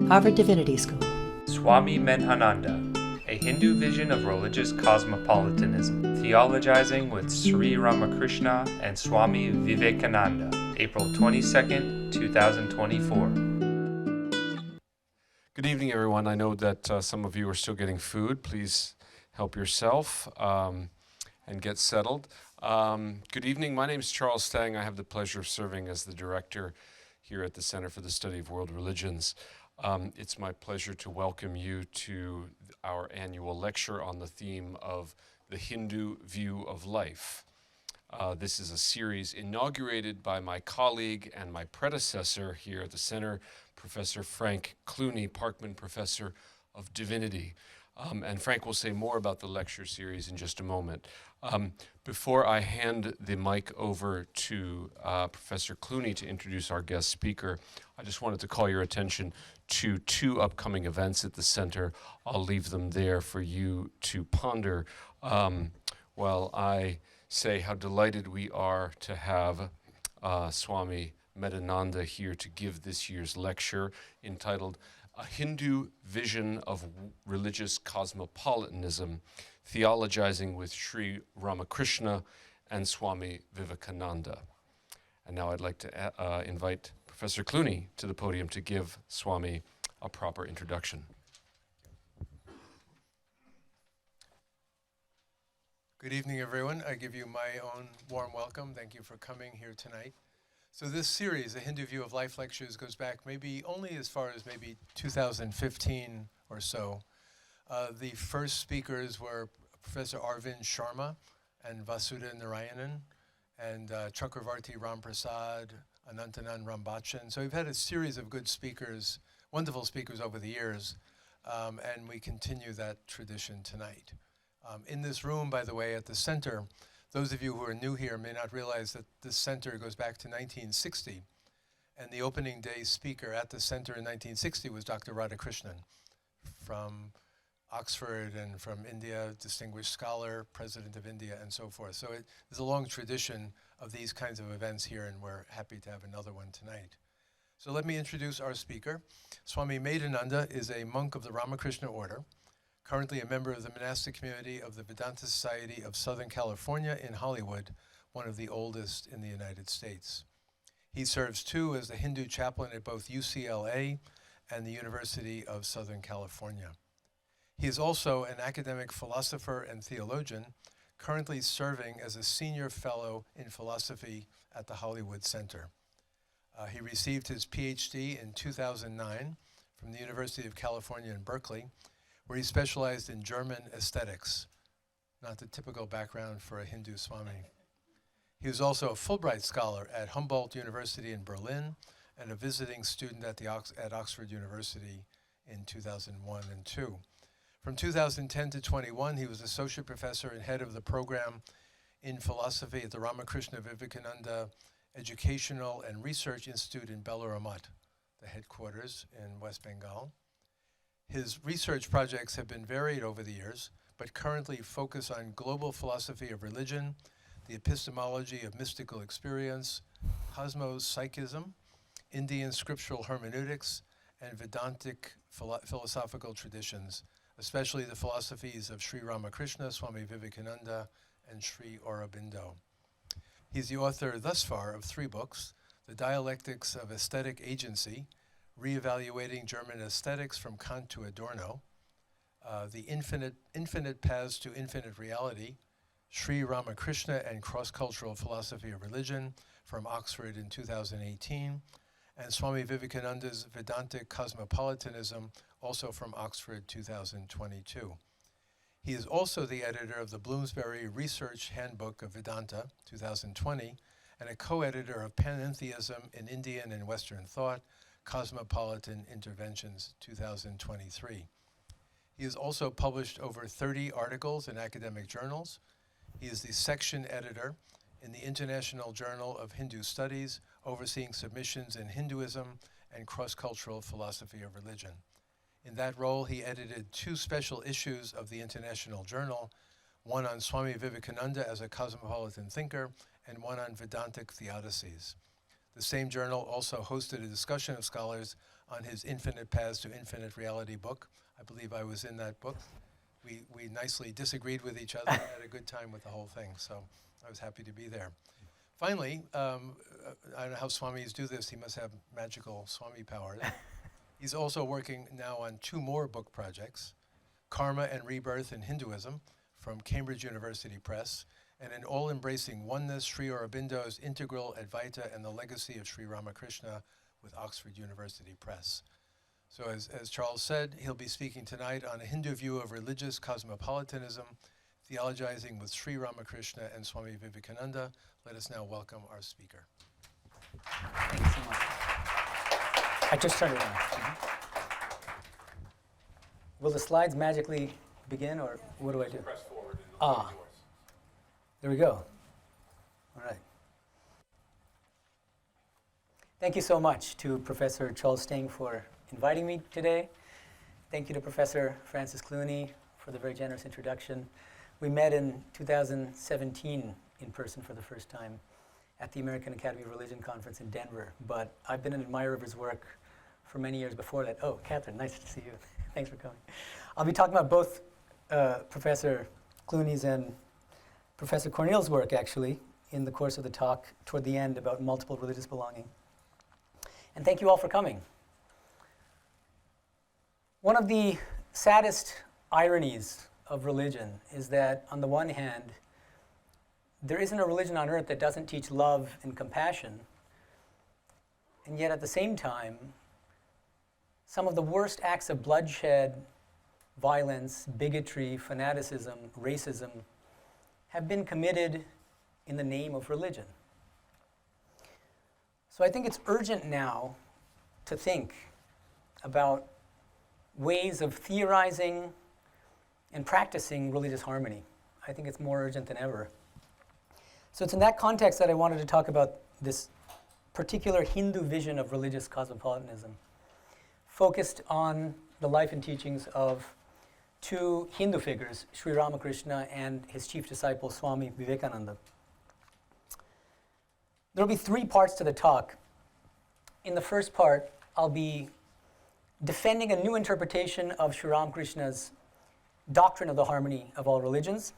Harvard Divinity School. Swami Medhananda, a Hindu vision of religious cosmopolitanism. Theologizing with Sri Ramakrishna and Swami Vivekananda, April 22nd, 2024. Good evening, everyone. I know that some of you are still getting food. Please help yourself and get settled. Good evening. My name is Charles Stang. I have the pleasure of serving as the director here at the Center for the Study of World Religions. It's my pleasure to welcome you to our annual lecture on the theme of the Hindu view of life. This is a series inaugurated by my colleague and my predecessor here at the Center, Professor Frank Clooney, Parkman Professor of Divinity. And Frank will say more about the lecture series in just a moment. Before I hand the mic over to Professor Clooney to introduce our guest speaker, I just wanted to call your attention to two upcoming events at the center. I'll leave them there for you to ponder while I say how delighted we are to have Swami Medhananda here to give this year's lecture entitled A Hindu Vision of Religious Cosmopolitanism, Theologizing with Sri Ramakrishna and Swami Vivekananda. And now I'd like to invite Professor Clooney to the podium to give Swami a proper introduction. Good evening, everyone. I give you my own warm welcome. Thank you for coming here tonight. So this series, The Hindu View of Life Lectures, goes back maybe only as far as maybe 2015 or so. The first speakers were Professor Arvind Sharma and Vasudha Narayanan and Chakravarti Ramprasad, Anantanand Rambachan. So we've had a series of good speakers, wonderful speakers over the years, and we continue that tradition tonight. In this room, by the way, at the center, those of you who are new here may not realize that this center goes back to 1960, and the opening day speaker at the center in 1960 was Dr. Radhakrishnan from Oxford and from India, distinguished scholar, president of India, and so forth. So there's a long tradition of these kinds of events here, and we're happy to have another one tonight. So let me introduce our speaker. Swami Medhananda is a monk of the Ramakrishna order, currently a member of the monastic community of the Vedanta Society of Southern California in Hollywood, one of the oldest in the United States. He serves too as the Hindu chaplain at both UCLA and the University of Southern California. He is also an academic philosopher and theologian, currently serving as a senior fellow in philosophy at the Hollywood Center. He received his PhD in 2009 from the University of California in Berkeley, where he specialized in German aesthetics, not the typical background for a Hindu Swami. He was also a Fulbright scholar at Humboldt University in Berlin and a visiting student at Oxford University in 2001 and 2. From 2010 to 21, he was associate professor and head of the program in philosophy at the Ramakrishna Vivekananda Educational and Research Institute in Belur-Ramat, the headquarters in West Bengal. His research projects have been varied over the years, but currently focus on global philosophy of religion, the epistemology of mystical experience, cosmopsychism, Indian scriptural hermeneutics, and Vedantic philosophical traditions, especially the philosophies of Sri Ramakrishna, Swami Vivekananda, and Sri Aurobindo. He's the author thus far of 3 books: The Dialectics of Aesthetic Agency, Reevaluating German Aesthetics from Kant to Adorno, The Infinite Paths to Infinite Reality, Sri Ramakrishna and Cross-Cultural Philosophy of Religion from Oxford in 2018, and Swami Vivekananda's Vedantic Cosmopolitanism, also from Oxford 2022. He is also the editor of the Bloomsbury Research Handbook of Vedanta 2020 and a co-editor of Panentheism in Indian and Western Thought, Cosmopolitan Interventions 2023. He has also published over 30 articles in academic journals. He is the section editor in the International Journal of Hindu Studies, overseeing submissions in Hinduism and cross-cultural philosophy of religion. In that role, he edited 2 special issues of the International Journal, one on Swami Vivekananda as a cosmopolitan thinker, and one on Vedantic theodicies. The same journal also hosted a discussion of scholars on his Infinite Paths to Infinite Reality book. I believe I was in that book. We nicely disagreed with each other and had a good time with the whole thing, so I was happy to be there. Finally, I don't know how Swamis do this. He must have magical Swami powers. He's also working now on 2 more book projects, Karma and Rebirth in Hinduism from Cambridge University Press, and an all-embracing oneness, Sri Aurobindo's Integral Advaita and the Legacy of Sri Ramakrishna with Oxford University Press. So as Charles said, he'll be speaking tonight on a Hindu view of religious cosmopolitanism, theologizing with Sri Ramakrishna and Swami Vivekananda. Let us now welcome our speaker. Thank you so much. I just turned it on. Will the slides magically begin, or what do I do? Press forward and it'll be yours. There we go. All right. Thank you so much to Professor Charles Stang for inviting me today. Thank you to Professor Francis Clooney for the very generous introduction. We met in 2017 in person for the first time at the American Academy of Religion conference in Denver, but I've been an admirer of his work for many years before that. Oh, Catherine, nice to see you. Thanks for coming. I'll be talking about both Professor Clooney's and Professor Cornell's work, actually, in the course of the talk toward the end about multiple religious belonging. And thank you all for coming. One of the saddest ironies of religion is that, on the one hand, there isn't a religion on earth that doesn't teach love and compassion, and yet at the same time, some of the worst acts of bloodshed, violence, bigotry, fanaticism, racism have been committed in the name of religion. So I think it's urgent now to think about ways of theorizing and practicing religious harmony. I think it's more urgent than ever. So it's in that context that I wanted to talk about this particular Hindu vision of religious cosmopolitanism, focused on the life and teachings of 2 Hindu figures, Sri Ramakrishna and his chief disciple, Swami Vivekananda. There will be 3 parts to the talk. In the first part, I'll be defending a new interpretation of Sri Ramakrishna's doctrine of the harmony of all religions.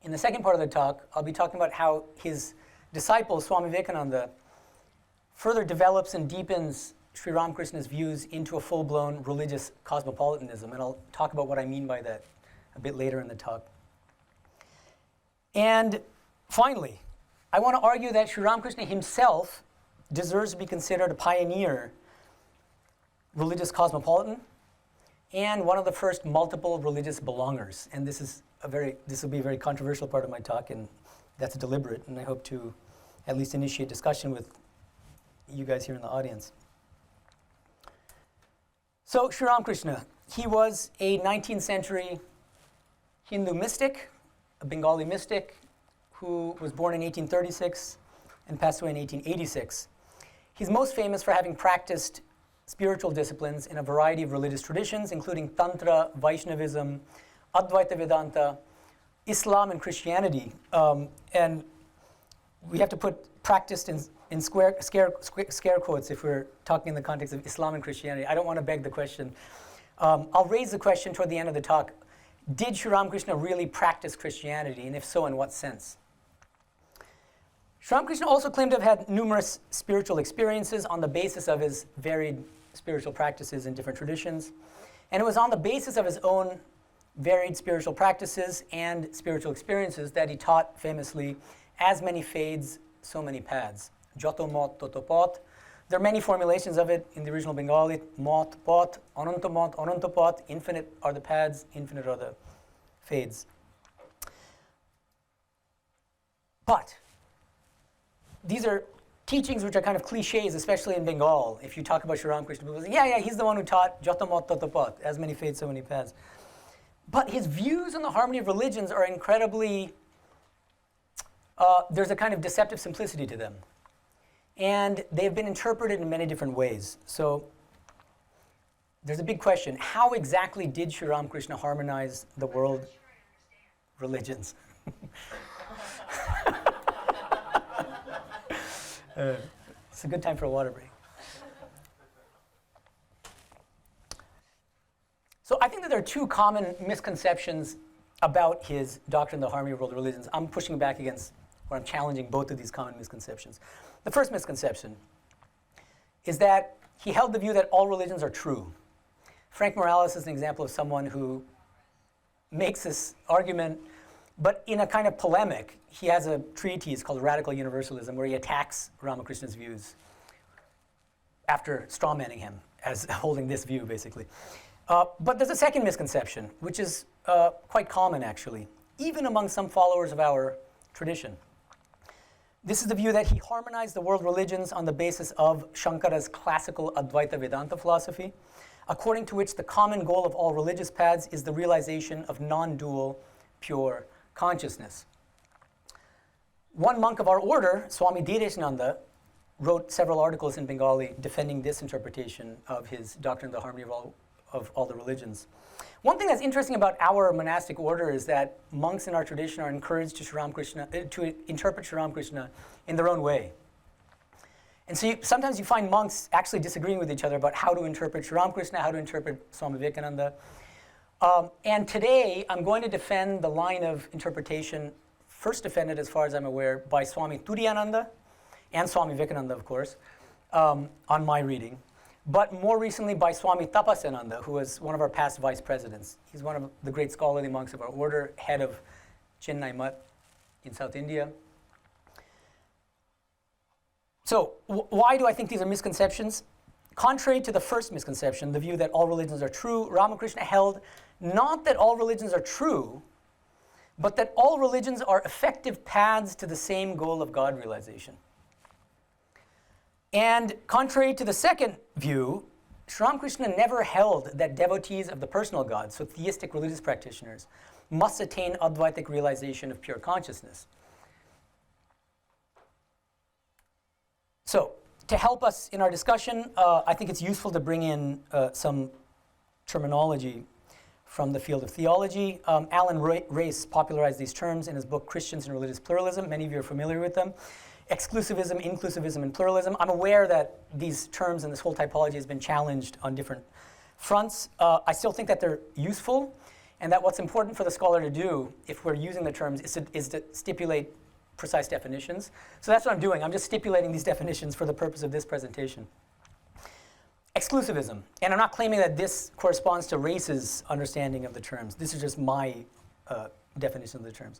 In the second part of the talk, I'll be talking about how his disciple, Swami Vivekananda, further develops and deepens Sri Ramakrishna's views into a full-blown religious cosmopolitanism, and I'll talk about what I mean by that a bit later in the talk. And finally, I want to argue that Sri Ramakrishna himself deserves to be considered a pioneer religious cosmopolitan and one of the first multiple religious belongers. And this will be a very controversial part of my talk, and that's deliberate, and I hope to at least initiate discussion with you guys here in the audience. So Sri Ramakrishna, he was a 19th century Hindu mystic, a Bengali mystic, who was born in 1836 and passed away in 1886. He's most famous for having practiced spiritual disciplines in a variety of religious traditions, including Tantra, Vaishnavism, Advaita Vedanta, Islam, and Christianity. And we have to put practiced in scare quotes if we're talking in the context of Islam and Christianity. I don't want to beg the question. I'll raise the question toward the end of the talk. Did Sri Ramakrishna really practice Christianity, and if so, in what sense? Sri Ramakrishna also claimed to have had numerous spiritual experiences on the basis of his varied spiritual practices in different traditions. And it was on the basis of his own varied spiritual practices and spiritual experiences that he taught famously, as many fades, so many paths. Joto mot, toto pot. There are many formulations of it in the original Bengali. Mot, pot, ananta pot. Infinite are the paths, infinite are the fades. But these are teachings which are kind of cliches, especially in Bengal. If you talk about Sri Ramakrishna, people say, yeah, he's the one who taught Joto mot, toto pot, as many fades, so many paths. But his views on the harmony of religions are incredibly, there's a kind of deceptive simplicity to them. And they've been interpreted in many different ways. So there's a big question. How exactly did Sri Ramakrishna harmonize the world religions? It's a good time for a water break. So I think that there are two common misconceptions about his doctrine of the harmony of world religions. I'm pushing back against, or I'm challenging both of these common misconceptions. The first misconception is that he held the view that all religions are true. Frank Morales is an example of someone who makes this argument, but in a kind of polemic. He has a treatise called Radical Universalism where he attacks Ramakrishna's views after strawmanning him as holding this view, basically. But there's a second misconception, which is quite common, actually, even among some followers of our tradition. This is the view that he harmonized the world religions on the basis of Shankara's classical Advaita Vedanta philosophy, according to which the common goal of all religious paths is the realization of non-dual, pure consciousness. One monk of our order, Swami Vivekananda, wrote several articles in Bengali defending this interpretation of his doctrine of the harmony of all the religions. One thing that's interesting about our monastic order is that monks in our tradition are encouraged to interpret Sri Ramakrishna in their own way. And so sometimes you find monks actually disagreeing with each other about how to interpret Sri Ramakrishna, how to interpret Swami Vivekananda. And today I'm going to defend the line of interpretation first defended, as far as I'm aware, by Swami Turiyananda and Swami Vivekananda, of course, on my reading. But more recently by Swami Tapasananda, who was one of our past vice presidents. He's one of the great scholarly monks of our order, head of Chennai Mutt in South India. So why do I think these are misconceptions? Contrary to the first misconception, the view that all religions are true, Ramakrishna held not that all religions are true, but that all religions are effective paths to the same goal of God realization. And contrary to the second view, Sri Ramakrishna never held that devotees of the personal God, so theistic religious practitioners, must attain Advaitic realization of pure consciousness. So, to help us in our discussion, I think it's useful to bring in some terminology from the field of theology. Alan Race popularized these terms in his book, Christians and Religious Pluralism. Many of you are familiar with them. Exclusivism, inclusivism, and pluralism. I'm aware that these terms and this whole typology has been challenged on different fronts. I still think that they're useful, and that what's important for the scholar to do, if we're using the terms, is to stipulate precise definitions. So that's what I'm doing. I'm just stipulating these definitions for the purpose of this presentation. Exclusivism, and I'm not claiming that this corresponds to Race's understanding of the terms. This is just my definition of the terms.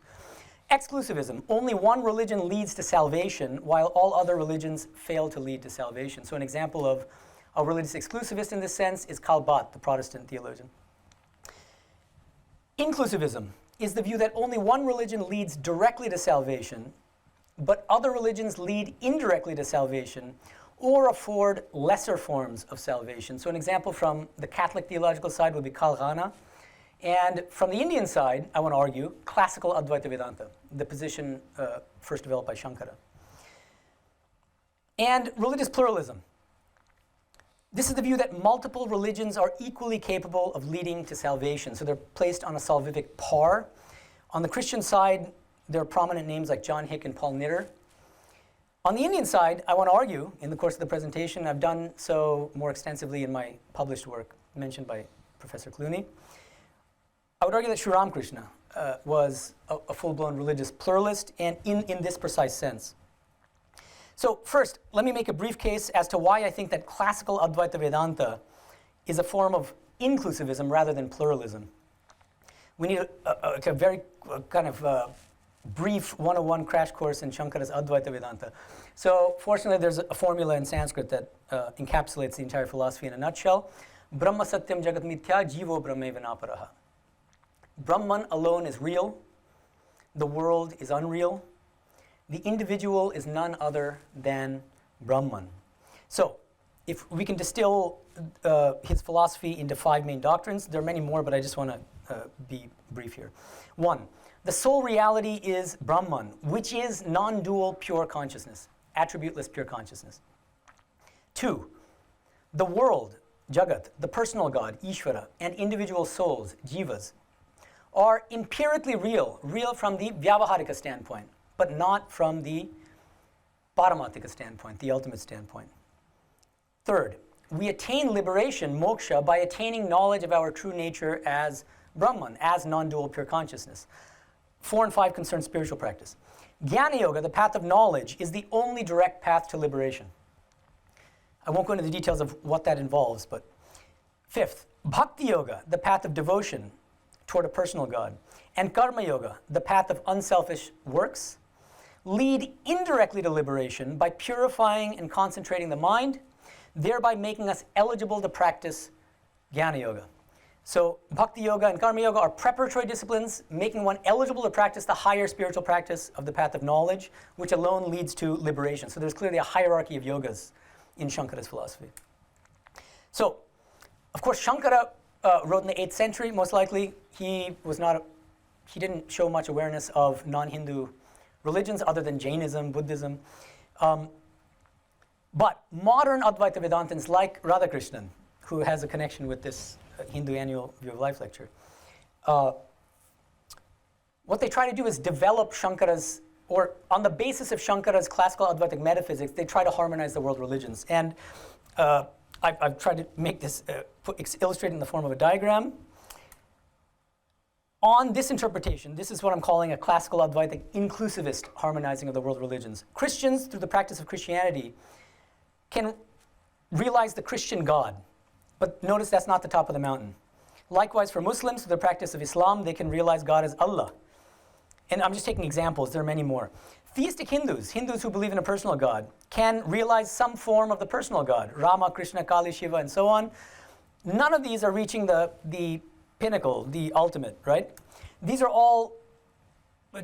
Exclusivism, only one religion leads to salvation while all other religions fail to lead to salvation. So an example of a religious exclusivist in this sense is Karl Barth, the Protestant theologian. Inclusivism is the view that only one religion leads directly to salvation, but other religions lead indirectly to salvation or afford lesser forms of salvation. So an example from the Catholic theological side would be Kalhana. And from the Indian side, I want to argue, classical Advaita Vedanta, the position first developed by Shankara. And religious pluralism. This is the view that multiple religions are equally capable of leading to salvation. So they're placed on a salvific par. On the Christian side, there are prominent names like John Hick and Paul Knitter. On the Indian side, I want to argue, in the course of the presentation, I've done so more extensively in my published work mentioned by Professor Clooney, I would argue that Sri Ramakrishna was a full-blown religious pluralist, and in this precise sense. So first, let me make a brief case as to why I think that classical Advaita Vedanta is a form of inclusivism rather than pluralism. We need a very kind of brief 101 crash course in Shankara's Advaita Vedanta. So fortunately, there's a formula in Sanskrit that encapsulates the entire philosophy in a nutshell. Brahma satyam jagat mithya jivo brahmeva naparaha. Brahman alone is real. The world is unreal. The individual is none other than Brahman. So, if we can distill his philosophy into 5 main doctrines, there are many more, but I just want to be brief here. 1, the sole reality is Brahman, which is non-dual pure consciousness, attributeless pure consciousness. 2, the world, Jagat, the personal God, Ishvara, and individual souls, Jivas, are empirically real from the Vyavaharika standpoint, but not from the Paramatika standpoint, the ultimate standpoint. 3rd, we attain liberation, moksha, by attaining knowledge of our true nature as Brahman, as non-dual pure consciousness. 4 and 5 concern spiritual practice. Jnana Yoga, the path of knowledge, is the only direct path to liberation. I won't go into the details of what that involves, but 5th, Bhakti Yoga, the path of devotion toward a personal God, and Karma Yoga, the path of unselfish works, lead indirectly to liberation by purifying and concentrating the mind, thereby making us eligible to practice Jnana Yoga. So Bhakti Yoga and Karma Yoga are preparatory disciplines, making one eligible to practice the higher spiritual practice of the path of knowledge, which alone leads to liberation. So there's clearly a hierarchy of yogas in Shankara's philosophy. So, of course, Shankara wrote in the 8th century, most likely. He didn't show much awareness of non-Hindu religions other than Jainism, Buddhism. But modern Advaita Vedantins like Radhakrishnan, who has a connection with this Hindu Annual View of Life lecture, what they try to do is develop Shankara's, or on the basis of Shankara's classical Advaitic metaphysics, they try to harmonize the world religions. And I've tried to make this illustrated in the form of a diagram. On this interpretation, this is what I'm calling a classical Advaitic inclusivist harmonizing of the world religions. Christians, through the practice of Christianity, can realize the Christian God. But notice that's not the top of the mountain. Likewise, for Muslims, through the practice of Islam, they can realize God as Allah. And I'm just taking examples, there are many more. Theistic Hindus who believe in a personal God, can realize some form of the personal God, Rama, Krishna, Kali, Shiva, and so on. None of these are reaching the pinnacle, the ultimate, right? These are all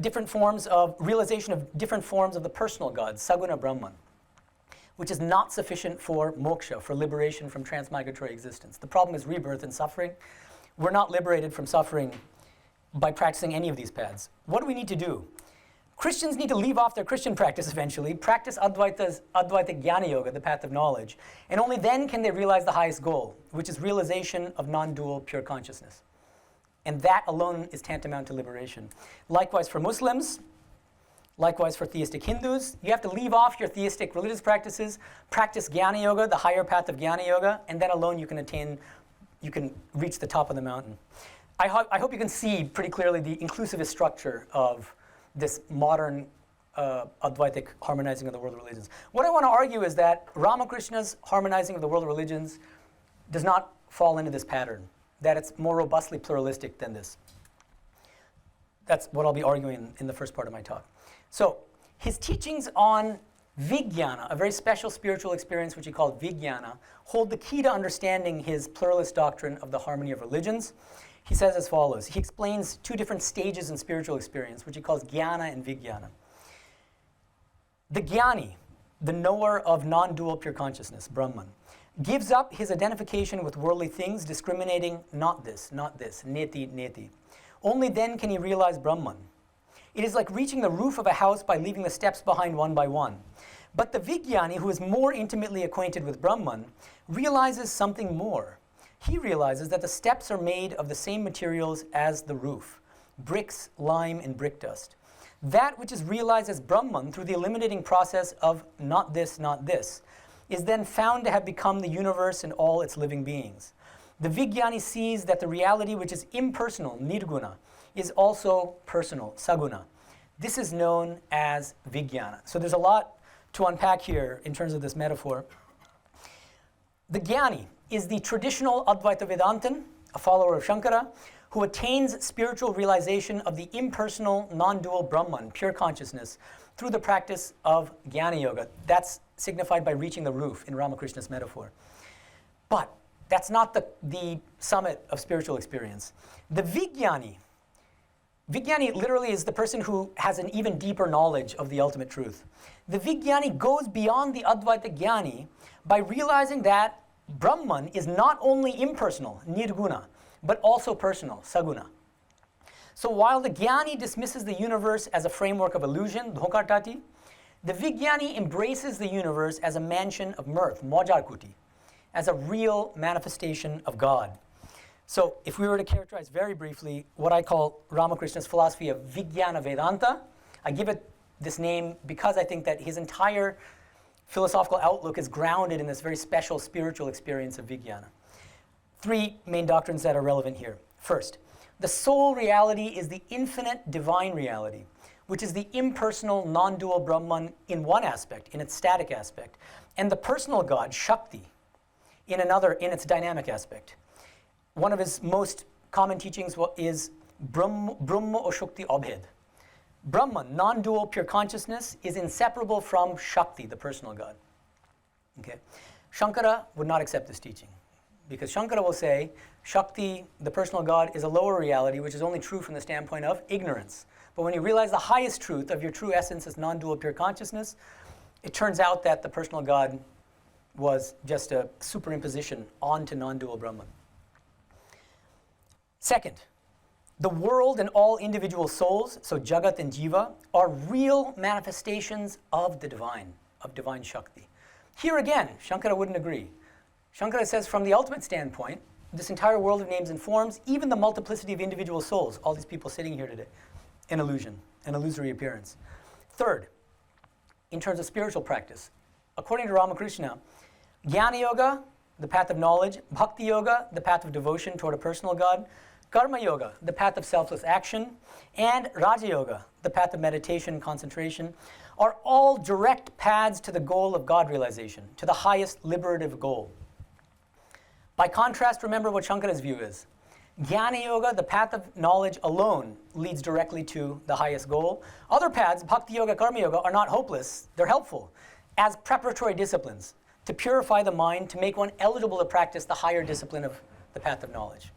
different forms of realization of different forms of the personal God, Saguna Brahman, which is not sufficient for moksha, for liberation from transmigratory existence. The problem is rebirth and suffering. We're not liberated from suffering by practicing any of these paths. What do we need to do? Christians need to leave off their Christian practice eventually, practice Advaita Jnana Yoga, the path of knowledge, and only then can they realize the highest goal, which is realization of non-dual pure consciousness. And that alone is tantamount to liberation. Likewise for Muslims, likewise for theistic Hindus, you have to leave off your theistic religious practices, practice Jnana Yoga, the higher path of Jnana Yoga, and then alone you can reach the top of the mountain. I hope you can see pretty clearly the inclusivist structure of this modern Advaitic harmonizing of the world religions. What I want to argue is that Ramakrishna's harmonizing of the world religions does not fall into this pattern, that it's more robustly pluralistic than this. That's what I'll be arguing in the first part of my talk. So his teachings on Vijnana, a very special spiritual experience which he called Vijnana, hold the key to understanding his pluralist doctrine of the harmony of religions. He says as follows. He explains 2 different stages in spiritual experience, which he calls Jnana and Vijnana. The Jnani, the knower of non-dual pure consciousness, Brahman, gives up his identification with worldly things, discriminating not this, neti, neti. Only then can he realize Brahman. It is like reaching the roof of a house by leaving the steps behind one by one. But the Vijnani, who is more intimately acquainted with Brahman, realizes something more. He realizes that the steps are made of the same materials as the roof, bricks, lime, and brick dust. That which is realized as Brahman through the eliminating process of not this, is then found to have become the universe and all its living beings. The Vijnani sees that the reality which is impersonal, nirguna, is also personal, saguna. This is known as Vijnana. So there's a lot to unpack here in terms of this metaphor. The Jnani is the traditional Advaita Vedantin, a follower of Shankara, who attains spiritual realization of the impersonal, non-dual Brahman, pure consciousness, through the practice of Jnana Yoga. That's signified by reaching the roof in Ramakrishna's metaphor. But that's not the summit of spiritual experience. The Vijnani literally is the person who has an even deeper knowledge of the ultimate truth. The Vijnani goes beyond the Advaita Jnani by realizing that Brahman is not only impersonal, nirguna, but also personal, saguna. So while the Jnani dismisses the universe as a framework of illusion, dhokartati, the Vijnani embraces the universe as a mansion of mirth, mojarkuti, as a real manifestation of God. So if we were to characterize very briefly what I call Ramakrishna's philosophy of Vijnana Vedanta, I give it this name because I think that his entire philosophical outlook is grounded in this very special spiritual experience of Vijnana. Three main doctrines that are relevant here. First, the sole reality is the infinite divine reality, which is the impersonal, non-dual Brahman in one aspect, in its static aspect, and the personal God, Shakti, in another, in its dynamic aspect. One of his most common teachings is Brahma Oshukti Abhed. Brahman, non-dual pure consciousness, is inseparable from Shakti, the personal God. Okay? Shankara would not accept this teaching, because Shankara will say Shakti, the personal God, is a lower reality, which is only true from the standpoint of ignorance. But when you realize the highest truth of your true essence is non-dual pure consciousness, it turns out that the personal God was just a superimposition onto non-dual Brahman. Second, the world and all individual souls, so Jagat and Jiva, are real manifestations of the divine, of divine Shakti. Here again, Shankara wouldn't agree. Shankara says from the ultimate standpoint, this entire world of names and forms, even the multiplicity of individual souls, all these people sitting here today, an illusion, an illusory appearance. Third, in terms of spiritual practice, according to Ramakrishna, Jnana Yoga, the path of knowledge, Bhakti Yoga, the path of devotion toward a personal God, Karma Yoga, the path of selfless action, and Raja Yoga, the path of meditation, concentration, are all direct paths to the goal of God realization, to the highest liberative goal. By contrast, remember what Shankara's view is. Jnana Yoga, the path of knowledge alone, leads directly to the highest goal. Other paths, Bhakti Yoga, Karma Yoga, are not hopeless. They're helpful as preparatory disciplines to purify the mind, to make one eligible to practice the higher discipline of the path of knowledge.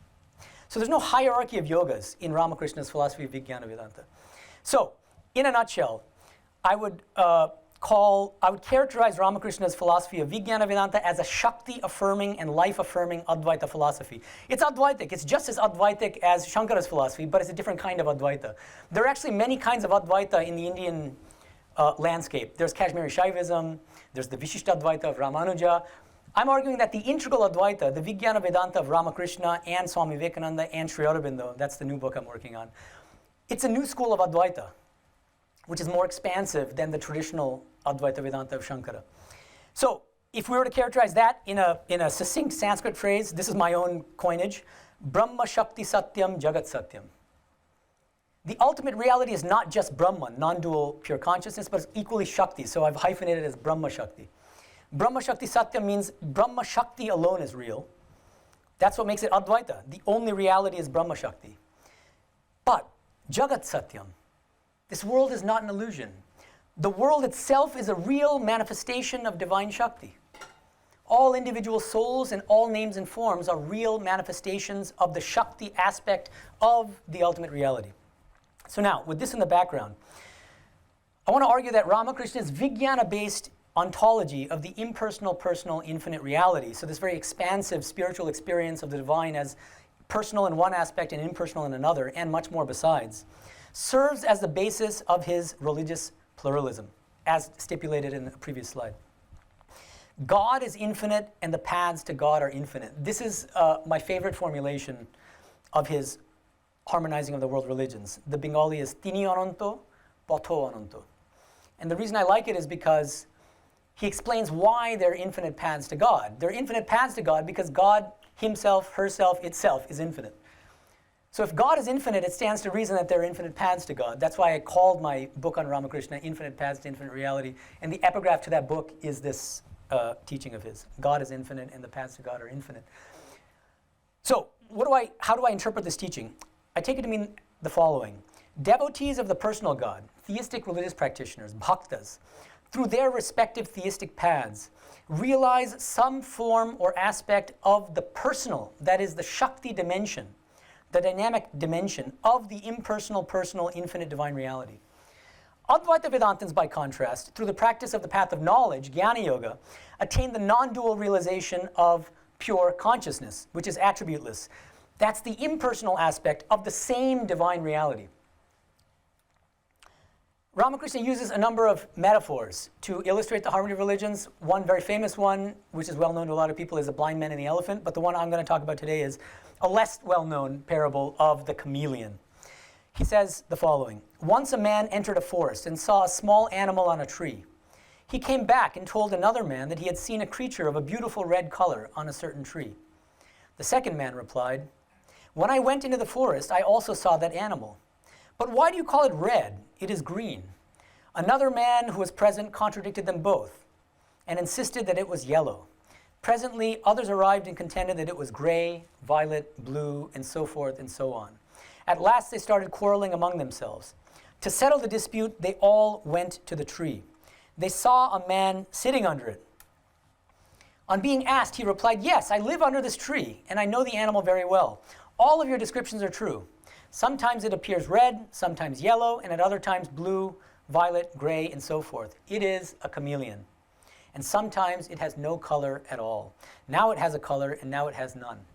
So there's no hierarchy of yogas in Ramakrishna's philosophy of Vijnana Vedanta. So, in a nutshell, I would characterize Ramakrishna's philosophy of Vijnana Vedanta as a Shakti-affirming and life-affirming Advaita philosophy. It's Advaitic. It's just as Advaitic as Shankara's philosophy, but it's a different kind of Advaita. There are actually many kinds of Advaita in the Indian landscape. There's Kashmiri Shaivism. There's the Vishishtadvaita of Ramanuja. I'm arguing that the integral Advaita, the Vijnana Vedanta of Ramakrishna and Swami Vivekananda and Sri Aurobindo, that's the new book I'm working on, it's a new school of Advaita, which is more expansive than the traditional Advaita Vedanta of Shankara. So, if we were to characterize that in a succinct Sanskrit phrase, this is my own coinage, Brahma Shakti Satyam Jagat Satyam. The ultimate reality is not just Brahman, non-dual pure consciousness, but it's equally Shakti, so I've hyphenated it as Brahma Shakti. Brahma Shakti Satyam means Brahma Shakti alone is real. That's what makes it Advaita. The only reality is Brahma Shakti. But Jagat Satyam, this world is not an illusion. The world itself is a real manifestation of divine Shakti. All individual souls and all names and forms are real manifestations of the Shakti aspect of the ultimate reality. So now, with this in the background, I want to argue that Ramakrishna's Vijnana-based ontology of the impersonal, personal, infinite reality, so this very expansive spiritual experience of the divine as personal in one aspect and impersonal in another, and much more besides, serves as the basis of his religious pluralism, as stipulated in the previous slide. God is infinite, and the paths to God are infinite. This is my favorite formulation of his harmonizing of the world religions. The Bengali is Tini Ananto, Patho Ananto. And the reason I like it is because he explains why there are infinite paths to God. There are infinite paths to God because God himself, herself, itself is infinite. So if God is infinite, it stands to reason that there are infinite paths to God. That's why I called my book on Ramakrishna Infinite Paths to Infinite Reality. And the epigraph to that book is this teaching of his. God is infinite and the paths to God are infinite. So how do I interpret this teaching? I take it to mean the following. Devotees of the personal God, theistic religious practitioners, bhaktas, through their respective theistic paths, realize some form or aspect of the personal, that is the Shakti dimension, the dynamic dimension of the impersonal, personal, infinite divine reality. Advaita Vedantins, by contrast, through the practice of the path of knowledge, Jnana Yoga, attain the non-dual realization of pure consciousness, which is attributeless. That's the impersonal aspect of the same divine reality. Ramakrishna uses a number of metaphors to illustrate the harmony of religions. One very famous one, which is well known to a lot of people, is the blind man and the elephant. But the one I'm going to talk about today is a less well-known parable of the chameleon. He says the following. Once a man entered a forest and saw a small animal on a tree. he came back and told another man that he had seen a creature of a beautiful red color on a certain tree. The second man replied, "When I went into the forest, I also saw that animal. But why do you call it red? It is green." Another man who was present contradicted them both and insisted that it was yellow. Presently, others arrived and contended that it was gray, violet, blue, and so forth and so on. At last they started quarreling among themselves. To settle the dispute, they all went to the tree. They saw a man sitting under it. On being asked, he replied, "Yes, I live under this tree, and I know the animal very well. All of your descriptions are true. Sometimes it appears red, sometimes yellow, and at other times blue, violet, gray, and so forth. It is a chameleon. And sometimes it has no color at all. Now it has a color, and now it has none."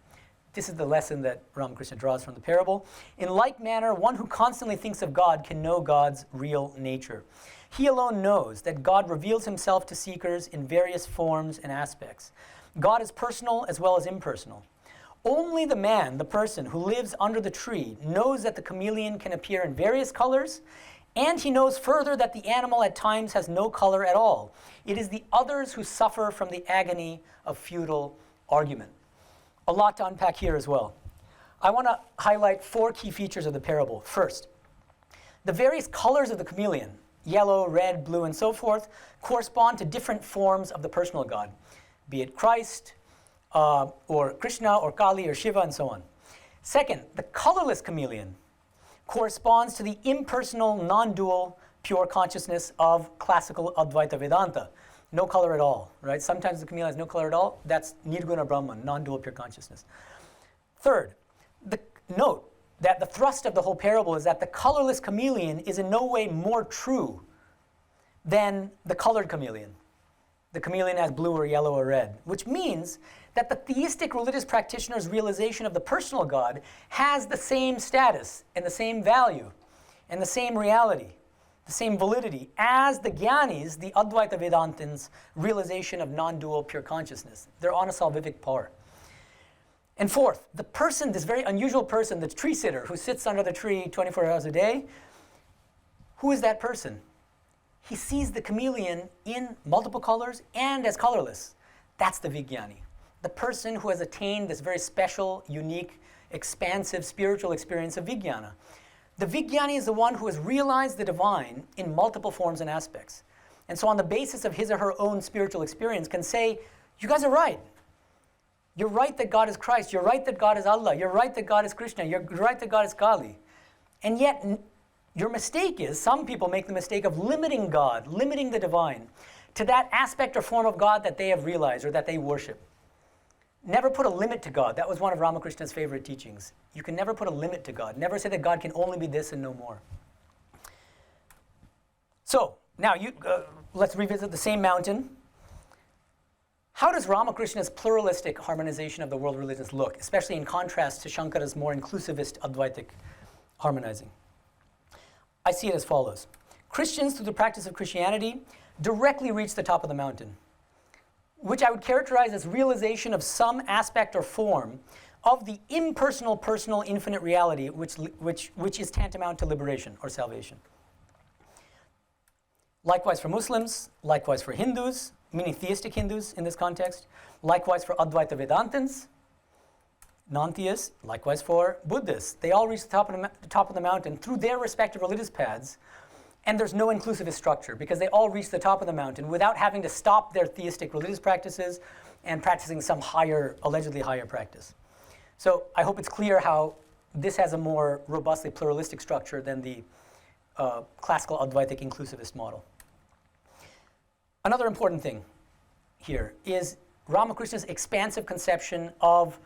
This is the lesson that Ramakrishna draws from the parable. In like manner, one who constantly thinks of God can know God's real nature. He alone knows that God reveals himself to seekers in various forms and aspects. God is personal as well as impersonal. Only the man, the person who lives under the tree, knows that the chameleon can appear in various colors, and he knows further that the animal at times has no color at all. It is the others who suffer from the agony of futile argument. A lot to unpack here as well. I want to highlight 4 key features of the parable. First, the various colors of the chameleon, yellow, red, blue, and so forth, correspond to different forms of the personal God, be it Christ, or Krishna, or Kali, or Shiva, and so on. Second, the colorless chameleon corresponds to the impersonal, non-dual, pure consciousness of classical Advaita Vedanta. No color at all, right? Sometimes the chameleon has no color at all. That's Nirguna Brahman, non-dual pure consciousness. Third, note that the thrust of the whole parable is that the colorless chameleon is in no way more true than the colored chameleon. The chameleon has blue or yellow or red, which means that the theistic religious practitioner's realization of the personal God has the same status and the same value and the same reality, the same validity as the Jnanis, the Advaita Vedantins' realization of non-dual pure consciousness. They're on a salvific par. And fourth, the person, this very unusual person, the tree sitter who sits under the tree 24 hours a day, who is that person? He sees the chameleon in multiple colors and as colorless. That's the Vijnani. The person who has attained this very special, unique, expansive spiritual experience of Vijnana. The Vijnani is the one who has realized the divine in multiple forms and aspects. And so on the basis of his or her own spiritual experience can say, you guys are right. You're right that God is Christ. You're right that God is Allah. You're right that God is Krishna. You're right that God is Kali. And yet, your mistake is, some people make the mistake of limiting God, limiting the divine, to that aspect or form of God that they have realized or that they worship. Never put a limit to God. That was one of Ramakrishna's favorite teachings. You can never put a limit to God. Never say that God can only be this and no more. So, now let's revisit the same mountain. How does Ramakrishna's pluralistic harmonization of the world religions look, especially in contrast to Shankara's more inclusivist Advaitic harmonizing? I see it as follows. Christians, through the practice of Christianity, directly reach the top of the mountain, which I would characterize as realization of some aspect or form of the impersonal, personal, infinite reality, which is tantamount to liberation or salvation. Likewise for Muslims, likewise for Hindus, meaning theistic Hindus in this context, likewise for Advaita Vedantins, non-theists, likewise for Buddhists. They all reach the top of the mountain through their respective religious paths, and there's no inclusivist structure because they all reach the top of the mountain without having to stop their theistic religious practices and practicing some allegedly higher practice. So I hope it's clear how this has a more robustly pluralistic structure than the classical Advaitic inclusivist model. Another important thing here is Ramakrishna's expansive conception of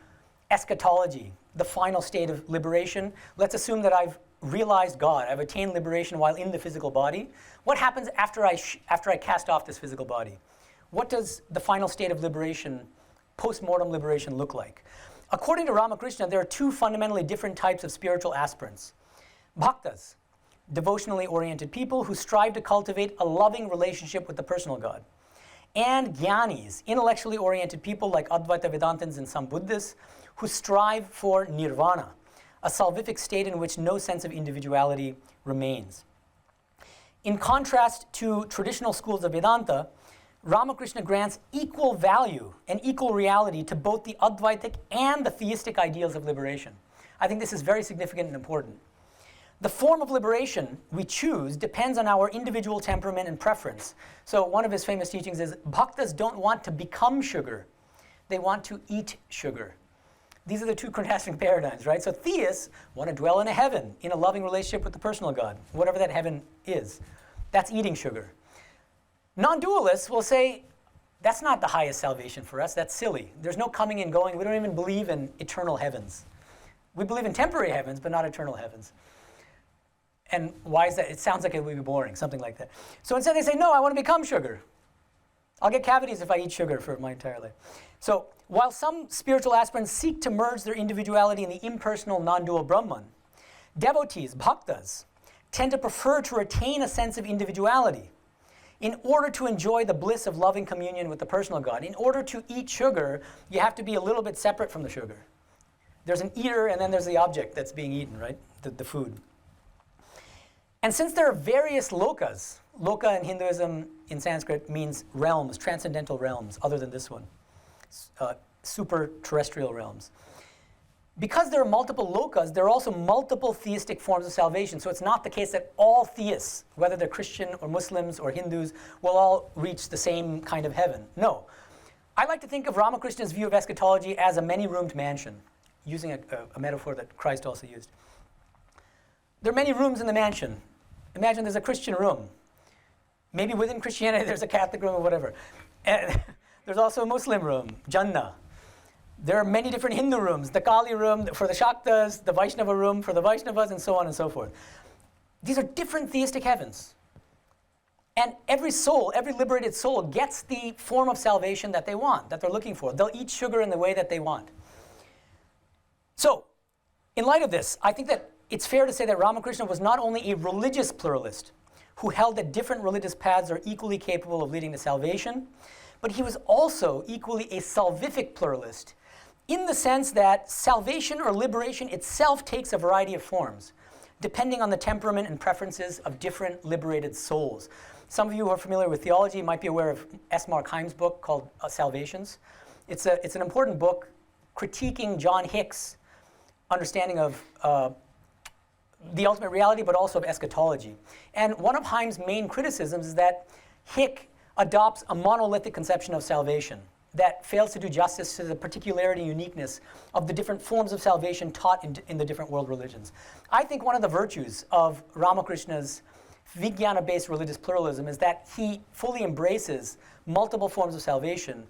eschatology, the final state of liberation. Let's assume that I've realized God, I've attained liberation while in the physical body. What happens after I cast off this physical body? What does the final state of liberation, post-mortem liberation, look like? According to Ramakrishna, there are 2 fundamentally different types of spiritual aspirants. Bhaktas, devotionally oriented people who strive to cultivate a loving relationship with the personal God. And Jnanis, intellectually oriented people like Advaita Vedantins and some Buddhists, who strive for nirvana, a salvific state in which no sense of individuality remains. In contrast to traditional schools of Vedanta, Ramakrishna grants equal value and equal reality to both the Advaitic and the theistic ideals of liberation. I think this is very significant and important. The form of liberation we choose depends on our individual temperament and preference. So one of his famous teachings is, bhaktas don't want to become sugar, they want to eat sugar. These are the two contrasting paradigms, right? So theists want to dwell in a heaven, in a loving relationship with the personal God, whatever that heaven is. That's eating sugar. Non-dualists will say, that's not the highest salvation for us, that's silly. There's no coming and going, we don't even believe in eternal heavens. We believe in temporary heavens, but not eternal heavens. And why is that? It sounds like it would be boring, something like that. So instead they say, no, I want to become sugar. I'll get cavities if I eat sugar for my entire life. So while some spiritual aspirants seek to merge their individuality in the impersonal, non-dual Brahman, devotees, bhaktas, tend to prefer to retain a sense of individuality in order to enjoy the bliss of loving communion with the personal God. In order to eat sugar, you have to be a little bit separate from the sugar. There's an eater, and then there's the object that's being eaten, right? The food. And since there are various lokas, loka in Hinduism in Sanskrit means realms, transcendental realms, other than this one, super terrestrial realms. Because there are multiple lokas, there are also multiple theistic forms of salvation. So it's not the case that all theists, whether they're Christian or Muslims or Hindus, will all reach the same kind of heaven. No. I like to think of Ramakrishna's view of eschatology as a many-roomed mansion, using a metaphor that Christ also used. There are many rooms in the mansion. Imagine there's a Christian room. Maybe within Christianity there's a Catholic room or whatever. And there's also a Muslim room, Jannah. There are many different Hindu rooms, the Kali room for the Shaktas, the Vaishnava room for the Vaishnavas, and so on and so forth. These are different theistic heavens. And every soul, every liberated soul gets the form of salvation that they want, that they're looking for. They'll eat sugar in the way that they want. So, in light of this, I think that it's fair to say that Ramakrishna was not only a religious pluralist who held that different religious paths are equally capable of leading to salvation, but he was also equally a salvific pluralist in the sense that salvation or liberation itself takes a variety of forms, depending on the temperament and preferences of different liberated souls. Some of you who are familiar with theology might be aware of S. Mark Heim's book called Salvations. It's an important book critiquing John Hick's understanding of the ultimate reality, but also of eschatology. And one of Heim's main criticisms is that Hick adopts a monolithic conception of salvation that fails to do justice to the particularity and uniqueness of the different forms of salvation taught in the different world religions. I think one of the virtues of Ramakrishna's Vijnana-based religious pluralism is that he fully embraces multiple forms of salvation,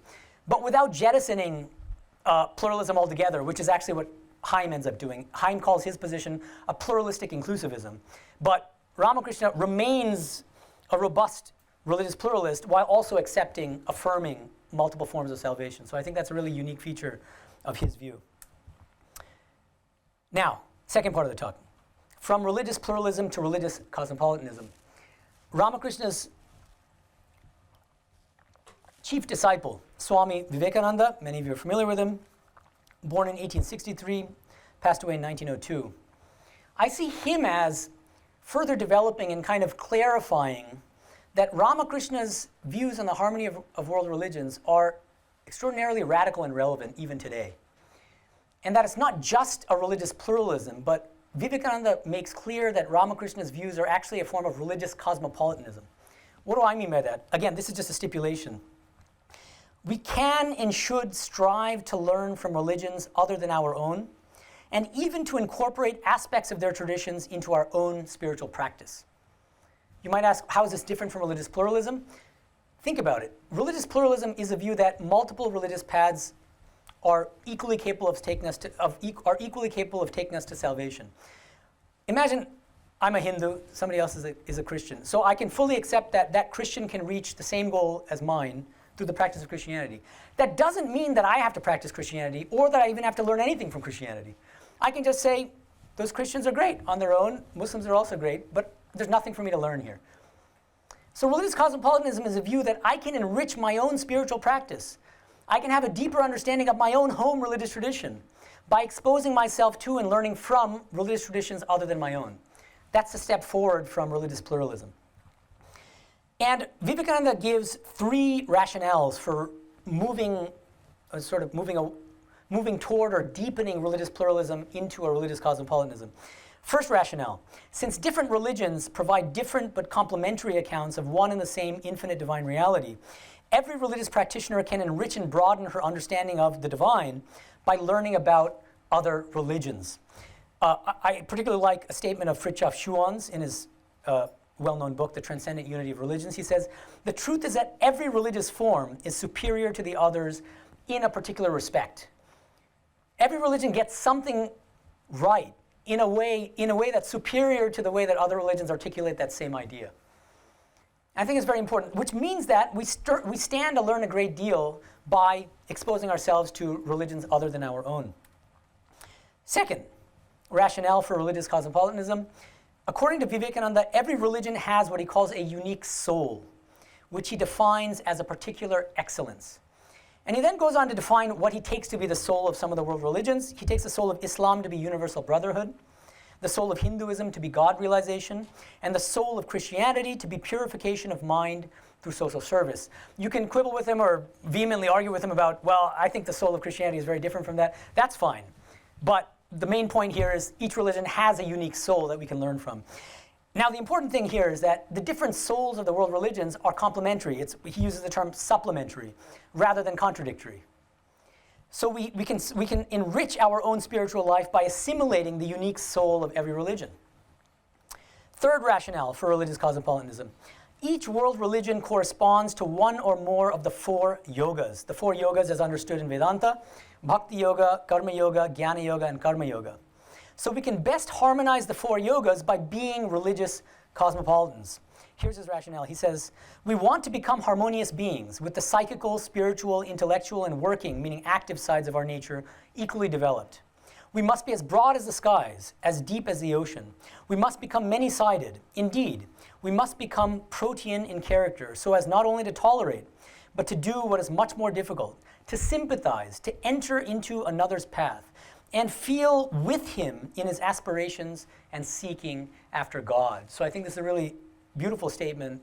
but without jettisoning pluralism altogether, which is actually what Heim ends up doing. Heim calls his position a pluralistic inclusivism. But Ramakrishna remains a robust religious pluralist while also affirming multiple forms of salvation. So I think that's a really unique feature of his view. Now, second part of the talk. From religious pluralism to religious cosmopolitanism. Ramakrishna's chief disciple, Swami Vivekananda, many of you are familiar with him, born in 1863, passed away in 1902. I see him as further developing and kind of clarifying that Ramakrishna's views on the harmony of world religions are extraordinarily radical and relevant even today. And that it's not just a religious pluralism, but Vivekananda makes clear that Ramakrishna's views are actually a form of religious cosmopolitanism. What do I mean by that? Again, this is just a stipulation. We can and should strive to learn from religions other than our own, and even to incorporate aspects of their traditions into our own spiritual practice. You might ask, how is this different from religious pluralism? Think about it. Religious pluralism is a view that multiple religious paths are equally capable of taking us to salvation. Imagine I'm a Hindu, somebody else is a Christian. So I can fully accept that that Christian can reach the same goal as mine through the practice of Christianity. That doesn't mean that I have to practice Christianity or that I even have to learn anything from Christianity. I can just say, those Christians are great on their own, Muslims are also great, but there's nothing for me to learn here. So religious cosmopolitanism is a view that I can enrich my own spiritual practice. I can have a deeper understanding of my own home religious tradition by exposing myself to and learning from religious traditions other than my own. That's a step forward from religious pluralism. And Vivekananda gives three rationales for moving toward or deepening religious pluralism into a religious cosmopolitanism. First rationale, since different religions provide different but complementary accounts of one and the same infinite divine reality, every religious practitioner can enrich and broaden her understanding of the divine by learning about other religions. I particularly like a statement of Fritjof Schuon's in his well-known book, The Transcendent Unity of Religions. He says, the truth is that every religious form is superior to the others in a particular respect. Every religion gets something right in a way that's superior to the way that other religions articulate that same idea. I think it's very important, which means that we stand to learn a great deal by exposing ourselves to religions other than our own. Second rationale for religious cosmopolitanism, according to Vivekananda, every religion has what he calls a unique soul, which he defines as a particular excellence. And he then goes on to define what he takes to be the soul of some of the world religions. He takes the soul of Islam to be universal brotherhood, the soul of Hinduism to be God realization, and the soul of Christianity to be purification of mind through social service. You can quibble with him or vehemently argue with him about, well, I think the soul of Christianity is very different from that. That's fine. But the main point here is each religion has a unique soul that we can learn from. Now, the important thing here is that the different souls of the world religions are complementary. He uses the term supplementary rather than contradictory. So we can enrich our own spiritual life by assimilating the unique soul of every religion. Third rationale for religious cosmopolitanism. Each world religion corresponds to one or more of the four yogas. The four yogas as understood in Vedanta: Bhakti Yoga, Karma Yoga, Jnana Yoga, and Karma Yoga. So we can best harmonize the four yogas by being religious cosmopolitans. Here's his rationale. He says, we want to become harmonious beings with the psychical, spiritual, intellectual, and working, meaning active sides of our nature, equally developed. We must be as broad as the skies, as deep as the ocean. We must become many-sided. Indeed, we must become protean in character so as not only to tolerate, but to do what is much more difficult, to sympathize, to enter into another's path, and feel with him in his aspirations and seeking after God. So I think this is a really beautiful statement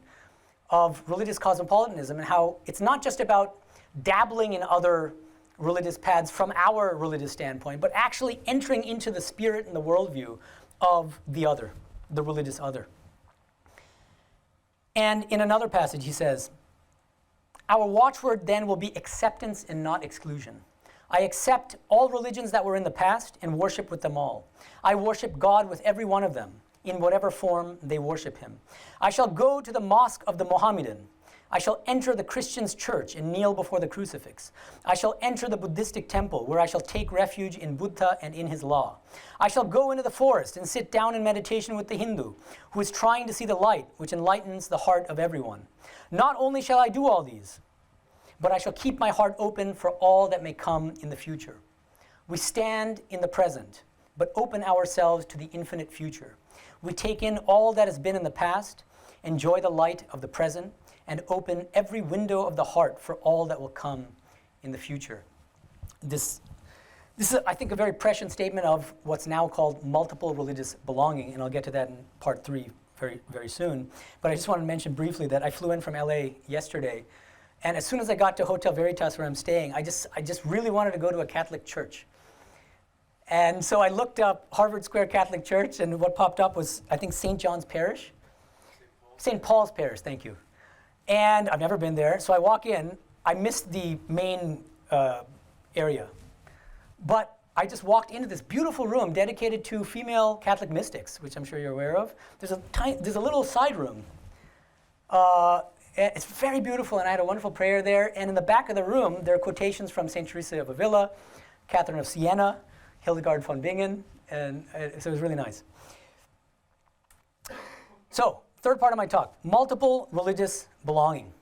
of religious cosmopolitanism and how it's not just about dabbling in other religious paths from our religious standpoint, but actually entering into the spirit and the worldview of the other, the religious other. And in another passage he says, our watchword then will be acceptance and not exclusion. I accept all religions that were in the past and worship with them all. I worship God with every one of them, in whatever form they worship him. I shall go to the mosque of the Mohammedan. I shall enter the Christian's church and kneel before the crucifix. I shall enter the Buddhistic temple, where I shall take refuge in Buddha and in his law. I shall go into the forest and sit down in meditation with the Hindu, who is trying to see the light which enlightens the heart of everyone. Not only shall I do all these, but I shall keep my heart open for all that may come in the future. We stand in the present, but open ourselves to the infinite future. We take in all that has been in the past, enjoy the light of the present, and open every window of the heart for all that will come in the future. This is, I think, a very prescient statement of what's now called multiple religious belonging, and I'll get to that in part 3 very, very soon. But I just wanted to mention briefly that I flew in from LA yesterday, and as soon as I got to Hotel Veritas where I'm staying, I just really wanted to go to a Catholic church. And so I looked up Harvard Square Catholic Church, and what popped up was, I think, St. John's Parish. St. Paul's Parish, thank you. And I've never been there, so I walk in. I missed the main area. But I just walked into this beautiful room dedicated to female Catholic mystics, which I'm sure you're aware of. There's a little side room. It's very beautiful, and I had a wonderful prayer there. And in the back of the room, there are quotations from St. Teresa of Avila, Catherine of Siena, Hildegard von Bingen, and so it was really nice. So, third part of my talk, multiple religious belonging.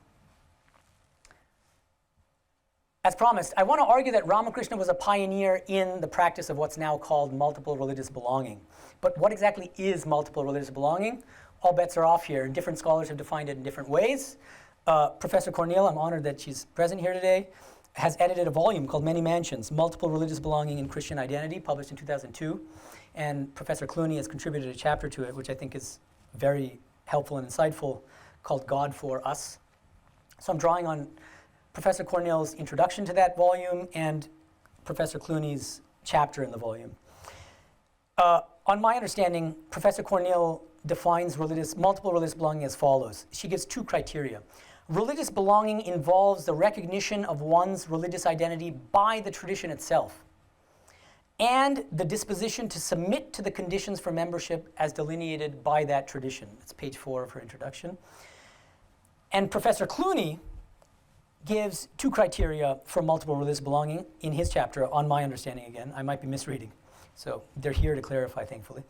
As promised, I want to argue that Ramakrishna was a pioneer in the practice of what's now called multiple religious belonging. But what exactly is multiple religious belonging? All bets are off here. Different scholars have defined it in different ways. Professor Cornell, I'm honored that she's present here today, has edited a volume called Many Mansions, Multiple Religious Belonging in Christian Identity, published in 2002. And Professor Clooney has contributed a chapter to it, which I think is very helpful and insightful, called God for Us. So I'm drawing on Professor Cornell's introduction to that volume and Professor Clooney's chapter in the volume. On my understanding, Professor Cornell defines multiple religious belonging as follows. She gives two criteria. Religious belonging involves the recognition of one's religious identity by the tradition itself, and the disposition to submit to the conditions for membership as delineated by that tradition. That's page 4 of her introduction. And Professor Clooney gives two criteria for multiple religious belonging in his chapter, on my understanding again. I might be misreading. So they're here to clarify, thankfully.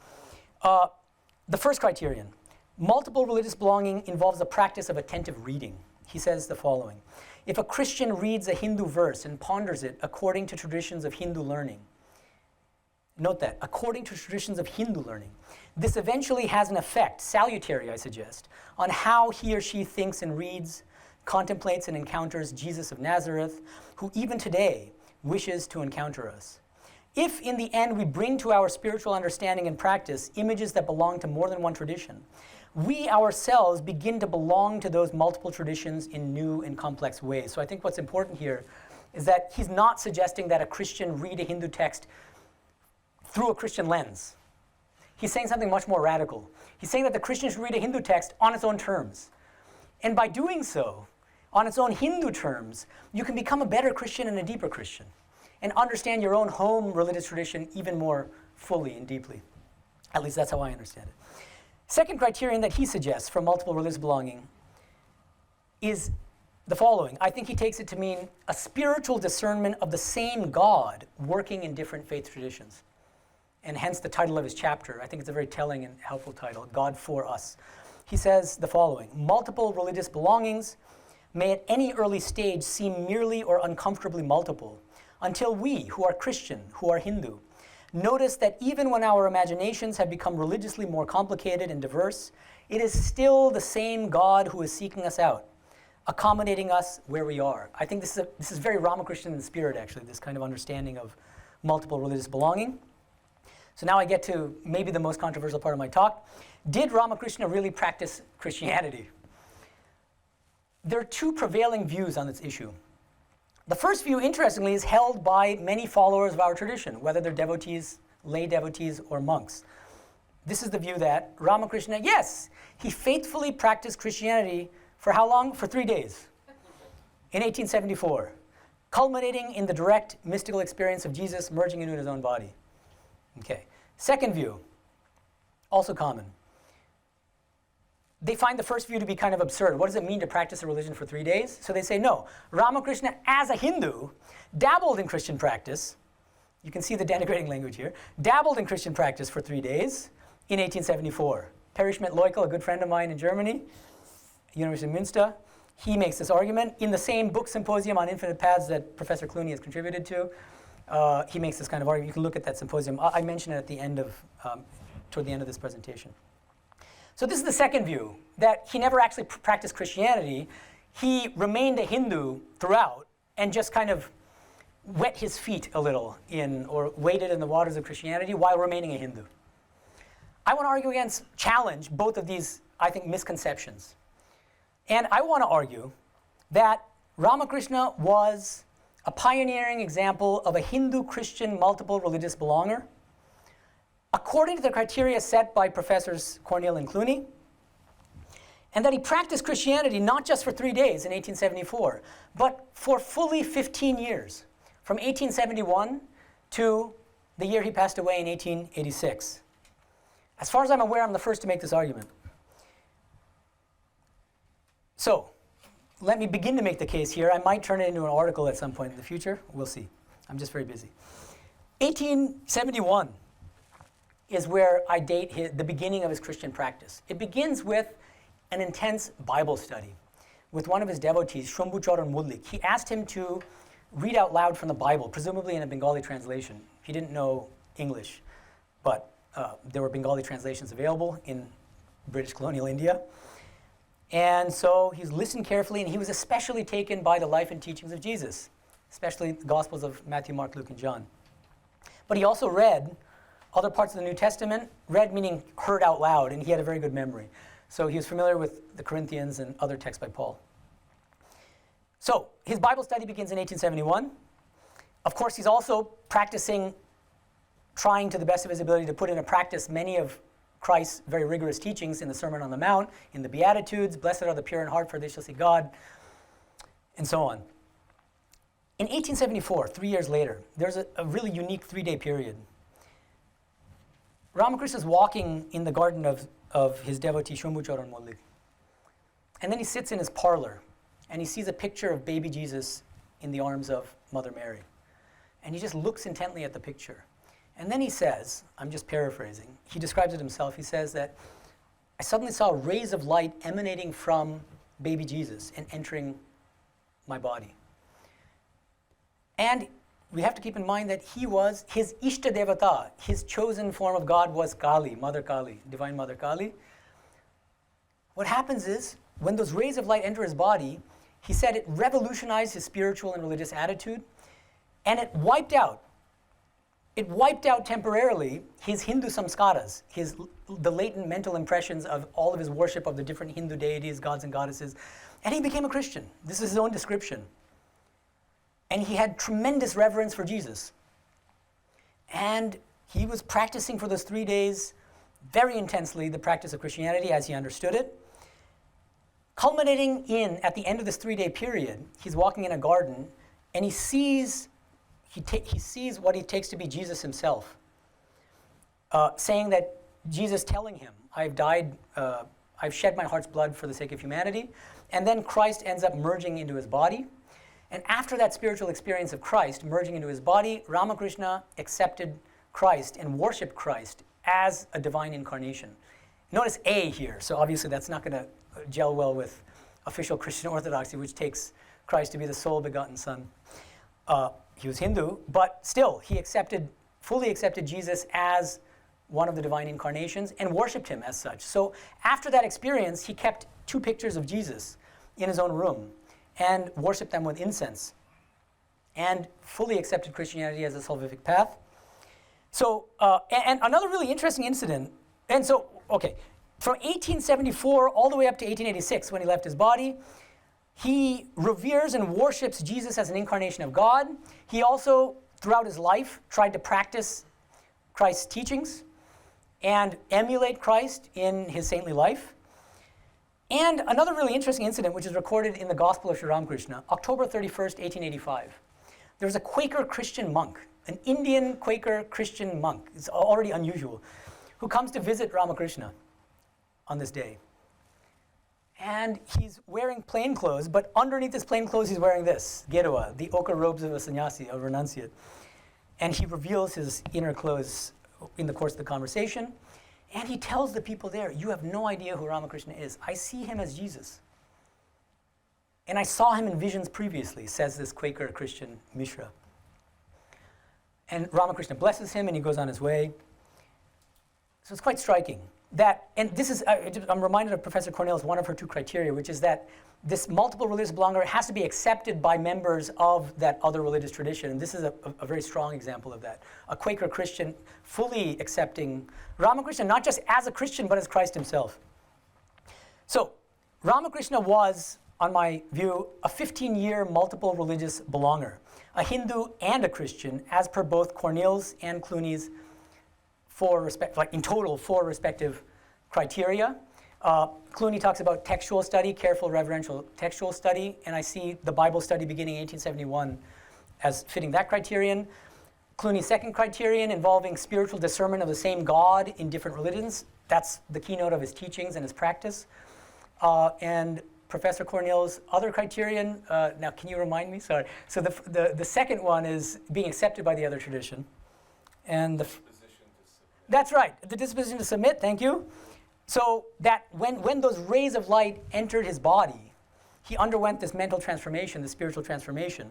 The first criterion, multiple religious belonging involves the practice of attentive reading. He says the following: if a Christian reads a Hindu verse and ponders it according to traditions of Hindu learning, note that, according to traditions of Hindu learning, this eventually has an effect, salutary I suggest, on how he or she thinks and reads, contemplates and encounters Jesus of Nazareth, who even today wishes to encounter us. If in the end we bring to our spiritual understanding and practice images that belong to more than one tradition, we ourselves begin to belong to those multiple traditions in new and complex ways. So I think what's important here is that he's not suggesting that a Christian read a Hindu text through a Christian lens. He's saying something much more radical. He's saying that the Christian should read a Hindu text on its own terms. And by doing so, on its own Hindu terms, you can become a better Christian and a deeper Christian, and understand your own home religious tradition even more fully and deeply. At least that's how I understand it. Second criterion that he suggests for multiple religious belonging is the following. I think he takes it to mean a spiritual discernment of the same God working in different faith traditions. And hence the title of his chapter. I think it's a very telling and helpful title, God for Us. He says the following: multiple religious belongings may at any early stage seem merely or uncomfortably multiple, until we, who are Christian, who are Hindu, notice that even when our imaginations have become religiously more complicated and diverse, it is still the same God who is seeking us out, accommodating us where we are. I think this is very Ramakrishnan in spirit, actually, this kind of understanding of multiple religious belonging. So now I get to maybe the most controversial part of my talk. Did Ramakrishna really practice Christianity? There are two prevailing views on this issue. The first view, interestingly, is held by many followers of our tradition, whether they're devotees, lay devotees, or monks. This is the view that Ramakrishna, yes, he faithfully practiced Christianity for how long? For 3 days in 1874, culminating in the direct mystical experience of Jesus merging into his own body. Okay. Second view, also common. They find the first view to be kind of absurd. What does it mean to practice a religion for 3 days? So they say, no, Ramakrishna, as a Hindu, dabbled in Christian practice. You can see the denigrating language here. Dabbled in Christian practice for 3 days in 1874. Perry Schmidt-Leukel, a good friend of mine in Germany, University of Münster, he makes this argument. In the same book symposium on infinite paths that Professor Clooney has contributed to, he makes this kind of argument. You can look at that symposium. I mention it at the end of, toward the end of this presentation. So this is the second view, that he never actually practiced Christianity. He remained a Hindu throughout and just kind of wet his feet a little in, or waded in the waters of Christianity while remaining a Hindu. I want to argue against, challenge both of these, I think, misconceptions. And I want to argue that Ramakrishna was a pioneering example of a Hindu-Christian multiple religious belonger, according to the criteria set by Professors Cornell and Clooney, and that he practiced Christianity not just for 3 days in 1874, but for fully 15 years, from 1871 to the year he passed away in 1886. As far as I'm aware, I'm the first to make this argument. So, let me begin to make the case here. I might turn it into an article at some point in the future. We'll see. I'm just very busy. 1871 is where I date the beginning of his Christian practice. It begins with an intense Bible study with one of his devotees, Shambhucharan Mullik. He asked him to read out loud from the Bible, presumably in a Bengali translation. He didn't know English, but there were Bengali translations available in British colonial India. And so he's listened carefully, and he was especially taken by the life and teachings of Jesus, especially the Gospels of Matthew, Mark, Luke, and John. But he also read other parts of the New Testament, read meaning heard out loud, and he had a very good memory. So he was familiar with the Corinthians and other texts by Paul. So his Bible study begins in 1871. Of course, he's also practicing, trying to the best of his ability to put into practice many of Christ's very rigorous teachings in the Sermon on the Mount, in the Beatitudes, blessed are the pure in heart, for they shall see God, and so on. In 1874, 3 years later, there's a really unique 3-day period. Ramakrishna is walking in the garden of his devotee Shambhucharan Molli. And then he sits in his parlor, and he sees a picture of baby Jesus in the arms of Mother Mary. And he just looks intently at the picture. And then he says, I'm just paraphrasing, he describes it himself, he says that, I suddenly saw rays of light emanating from baby Jesus and entering my body. And we have to keep in mind that his Ishta Devata, his chosen form of God was Kali, Mother Kali, Divine Mother Kali. What happens is, when those rays of light enter his body, he said it revolutionized his spiritual and religious attitude, and it wiped out temporarily his Hindu samskaras, the latent mental impressions of all of his worship of the different Hindu deities, gods and goddesses, and he became a Christian. This is his own description. And he had tremendous reverence for Jesus. And he was practicing for those 3 days very intensely the practice of Christianity as he understood it. Culminating in, at the end of this 3-day period, he's walking in a garden and he sees what he takes to be Jesus himself, saying that Jesus telling him, I've died, I've shed my heart's blood for the sake of humanity. And then Christ ends up merging into his body. And after that spiritual experience of Christ merging into his body, Ramakrishna accepted Christ and worshiped Christ as a divine incarnation. Notice A here, so obviously that's not going to gel well with official Christian orthodoxy, which takes Christ to be the sole begotten Son. He was Hindu, but still, he fully accepted Jesus as one of the divine incarnations and worshipped him as such. So after that experience, he kept 2 pictures of Jesus in his own room and worshipped them with incense, and fully accepted Christianity as a salvific path. So, and another really interesting incident, and so, okay, from 1874 all the way up to 1886, when he left his body, he reveres and worships Jesus as an incarnation of God. He also, throughout his life, tried to practice Christ's teachings and emulate Christ in his saintly life. And another really interesting incident, which is recorded in the Gospel of Sri Ramakrishna, October 31st, 1885. There was a Quaker Christian monk, an Indian Quaker Christian monk, it's already unusual, who comes to visit Ramakrishna on this day. And he's wearing plain clothes, but underneath his plain clothes he's wearing this, Gerua, the ochre robes of a sannyasi, a renunciate. And he reveals his inner clothes in the course of the conversation. And he tells the people there, you have no idea who Ramakrishna is. I see him as Jesus. And I saw him in visions previously, says this Quaker Christian Mishra. And Ramakrishna blesses him and he goes on his way. So it's quite striking that, and this is, I'm reminded of Professor Cornell's one of her 2 criteria, which is that this multiple religious belonger has to be accepted by members of that other religious tradition. And this is a very strong example of that. A Quaker Christian fully accepting Ramakrishna, not just as a Christian, but as Christ himself. So Ramakrishna was, on my view, a 15-year multiple religious belonger, a Hindu and a Christian, as per both Cornell's and Clooney's in total 4 respective criteria. Clooney talks about textual study, careful reverential textual study, and I see the Bible study beginning in 1871 as fitting that criterion. Clooney's second criterion involving spiritual discernment of the same God in different religions. That's the keynote of his teachings and his practice. And Professor Cornell's other criterion, now can you remind me? Sorry. So the second one is being accepted by the other tradition. And that's right, the disposition to submit, thank you. So that when those rays of light entered his body, he underwent this mental transformation, this spiritual transformation,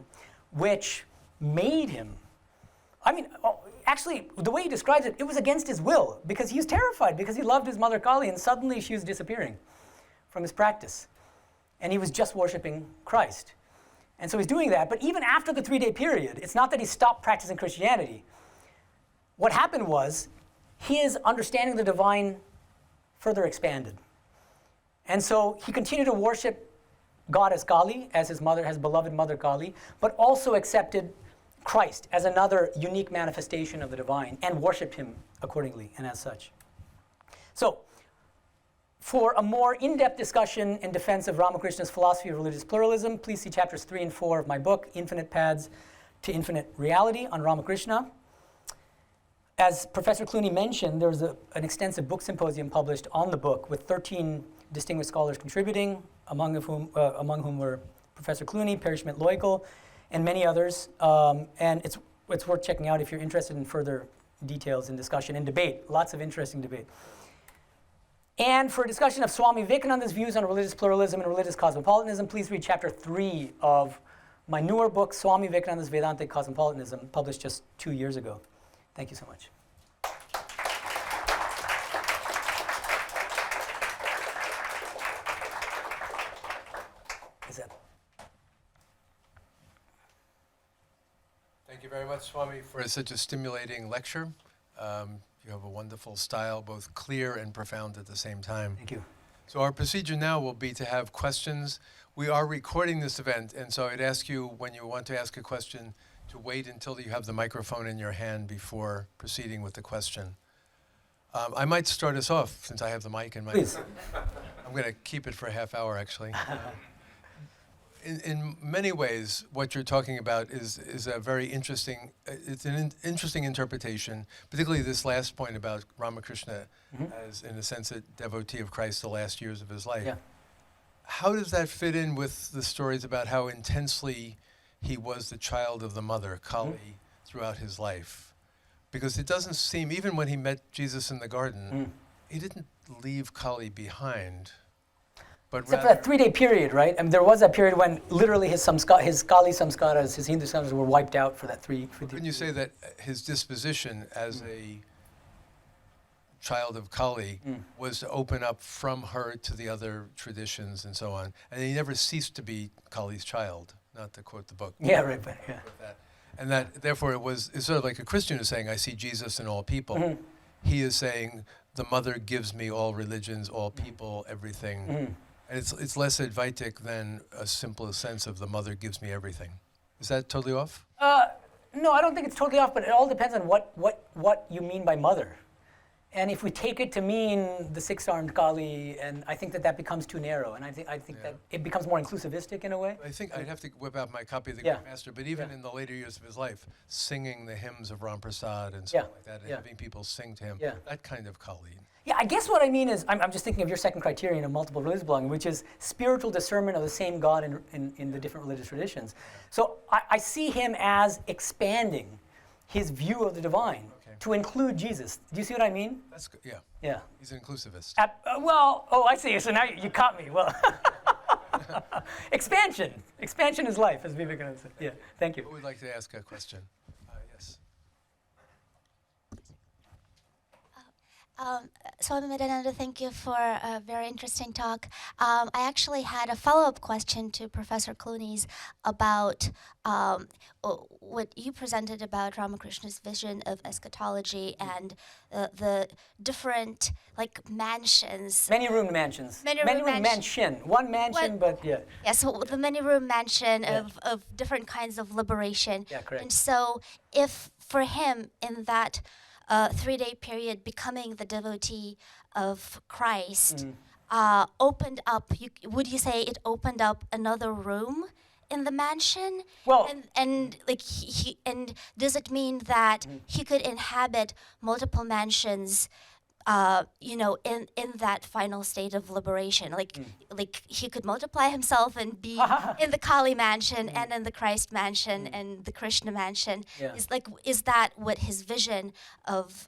which made him, actually, the way he describes it, it was against his will, because he was terrified, because he loved his mother Kali, and suddenly she was disappearing from his practice. And he was just worshiping Christ. And so he's doing that, but even after the 3-day period, it's not that he stopped practicing Christianity. What happened was, his understanding of the divine further expanded. And so he continued to worship God as Kali, as his mother, his beloved mother Kali, but also accepted Christ as another unique manifestation of the divine and worshipped him accordingly and as such. So, for a more in-depth discussion and defense of Ramakrishna's philosophy of religious pluralism, please see chapters 3 and 4 of my book, Infinite Paths to Infinite Reality on Ramakrishna. As Professor Clooney mentioned, there was an extensive book symposium published on the book with 13 distinguished scholars contributing, among whom were Professor Clooney, Perry Schmidt-Loikel, and many others. And it's worth checking out if you're interested in further details and discussion and debate. Lots of interesting debate. And for a discussion of Swami Vivekananda's views on religious pluralism and religious cosmopolitanism, please read chapter 3 of my newer book, Swami Vivekananda's Vedantic Cosmopolitanism, published just 2 years ago. Thank you so much. Thank you very much, Swami, for such a stimulating lecture. You have a wonderful style, both clear and profound at the same time. Thank you. So our procedure now will be to have questions. We are recording this event, and so I'd ask you, when you want to ask a question, to wait until you have the microphone in your hand before proceeding with the question. I might start us off, since I have the mic in my Please. hand. I'm going to keep it for a half hour, actually. In many ways, what you're talking about is a very interesting, it's an interesting interpretation, particularly this last point about Ramakrishna as, in a sense, a devotee of Christ the last years of his life. Yeah. How does that fit in with the stories about how intensely he was the child of the mother, Kali, throughout his life? Because it doesn't seem, even when he met Jesus in the garden, he didn't leave Kali behind. But except for that 3-day period, right? I mean, there was that period when literally his Kali samskaras, his Hindu samskaras were wiped out for that 3 days. Couldn't you say that his disposition as a child of Kali was to open up from her to the other traditions and so on, and he never ceased to be Kali's child, not to quote the book. Yeah, right, but yeah. And that, therefore, it's sort of like a Christian is saying, I see Jesus in all people. He is saying, the mother gives me all religions, all people, everything. And it's less Advaitic than a simple sense of the mother gives me everything. Is that totally off? No, I don't think it's totally off, but it all depends on what you mean by mother. And if we take it to mean the 6-armed Kali, and I think that becomes too narrow, and I think that it becomes more inclusivistic in a way. I think I'd have to whip out my copy of the Great Master, but even in the later years of his life, singing the hymns of Ram Prasad and stuff like that, and having people sing to him, that kind of Kali. Yeah, I guess what I mean is, I'm just thinking of your second criterion of multiple religious belonging, which is spiritual discernment of the same God in the different religious traditions. So I see him as expanding his view of the divine to include Jesus. Do you see what I mean? That's good, yeah. Yeah. He's an inclusivist. I see. So now you caught me. Well, expansion. Expansion is life, as Vivekananda said. Yeah, thank you. Who would like to ask a question? Yes. Swami Medhananda, thank you for a very interesting talk. I actually had a follow-up question to Professor Clooney's about what you presented about Ramakrishna's vision of eschatology and the different mansions. Many-room mansions. Many-room mansion. One mansion, but yeah. Yeah, so the many-room mansion of different kinds of liberation. Yeah, correct. And so if for him in that 3-day period, becoming the devotee of Christ, opened up. Would you say it opened up another room in the mansion? Well, and does it mean that he could inhabit multiple mansions? In that final state of liberation, like he could multiply himself and be in the Kali mansion and in the Christ mansion and the Krishna mansion. Yeah. Is that what his vision of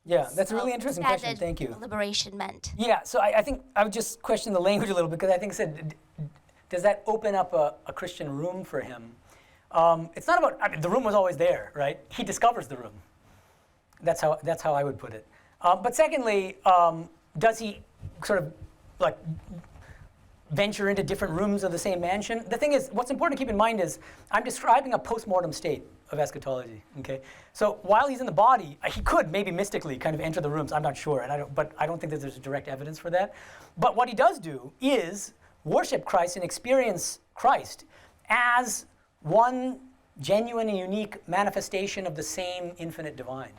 yeah, that's a really interesting question. Thank you. Liberation meant? Yeah, so I think I would just question the language a little because I think it said, does that open up a Christian room for him? It's not about. The room was always there, right? He discovers the room. That's how I would put it. But secondly, does he sort of venture into different rooms of the same mansion? The thing is, what's important to keep in mind is I'm describing a post-mortem state of eschatology. Okay, so while he's in the body, he could maybe mystically kind of enter the rooms. I'm not sure, but I don't think that there's direct evidence for that. But what he does do is worship Christ and experience Christ as one genuine and unique manifestation of the same infinite divine.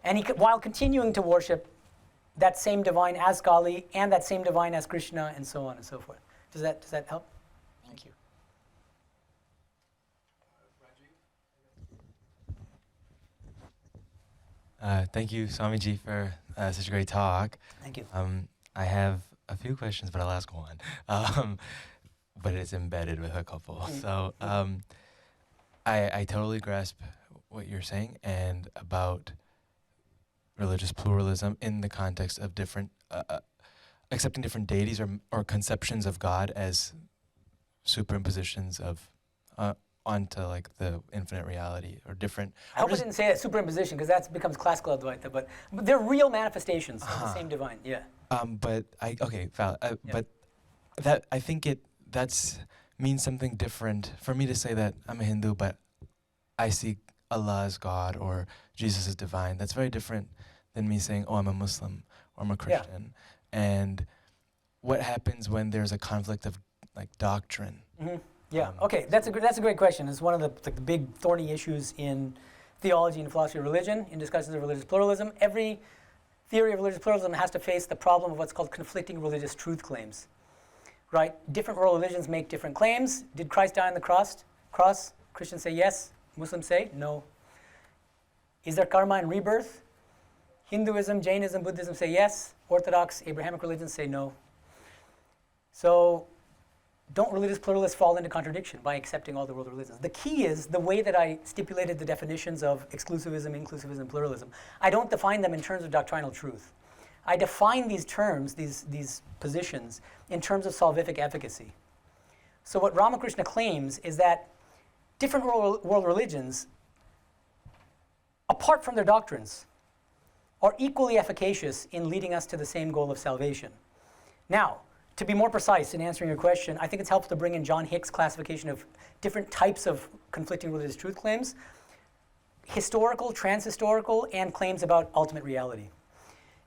And while continuing to worship that same divine as Kali and that same divine as Krishna and so on and so forth. Does that help? Thank you. Thank you, Swamiji, for such a great talk. Thank you. I have a few questions, but I'll ask one. But it's embedded with a couple. So I totally grasp what you're saying and about religious pluralism in the context of different, accepting different deities or conceptions of God as superimpositions of onto like the infinite reality or different. I hope I didn't say that superimposition because that becomes classical Advaita, but they're real manifestations of the same divine. Yeah. But but that I think that's means something different for me to say that I'm a Hindu, but I see Allah as God or Jesus as divine. That's very different than me saying, oh, I'm a Muslim or I'm a Christian. Yeah. And what happens when there's a conflict of like doctrine? Mm-hmm. Yeah. Okay. That's a great question. It's one of the big thorny issues in theology and philosophy of religion in discussions of religious pluralism. Every theory of religious pluralism has to face the problem of what's called conflicting religious truth claims. Right? Different world religions make different claims. Did Christ die on the cross? Christians say yes. Muslims say no. Is there karma and rebirth? Hinduism, Jainism, Buddhism say yes. Orthodox, Abrahamic religions say no. So don't religious pluralists fall into contradiction by accepting all the world religions? The key is the way that I stipulated the definitions of exclusivism, inclusivism, pluralism. I don't define them in terms of doctrinal truth. I define these terms, these positions, in terms of salvific efficacy. So what Ramakrishna claims is that different world religions, apart from their doctrines, are equally efficacious in leading us to the same goal of salvation. Now, to be more precise in answering your question, I think it's helpful to bring in John Hick's classification of different types of conflicting religious truth claims: historical, transhistorical, and claims about ultimate reality.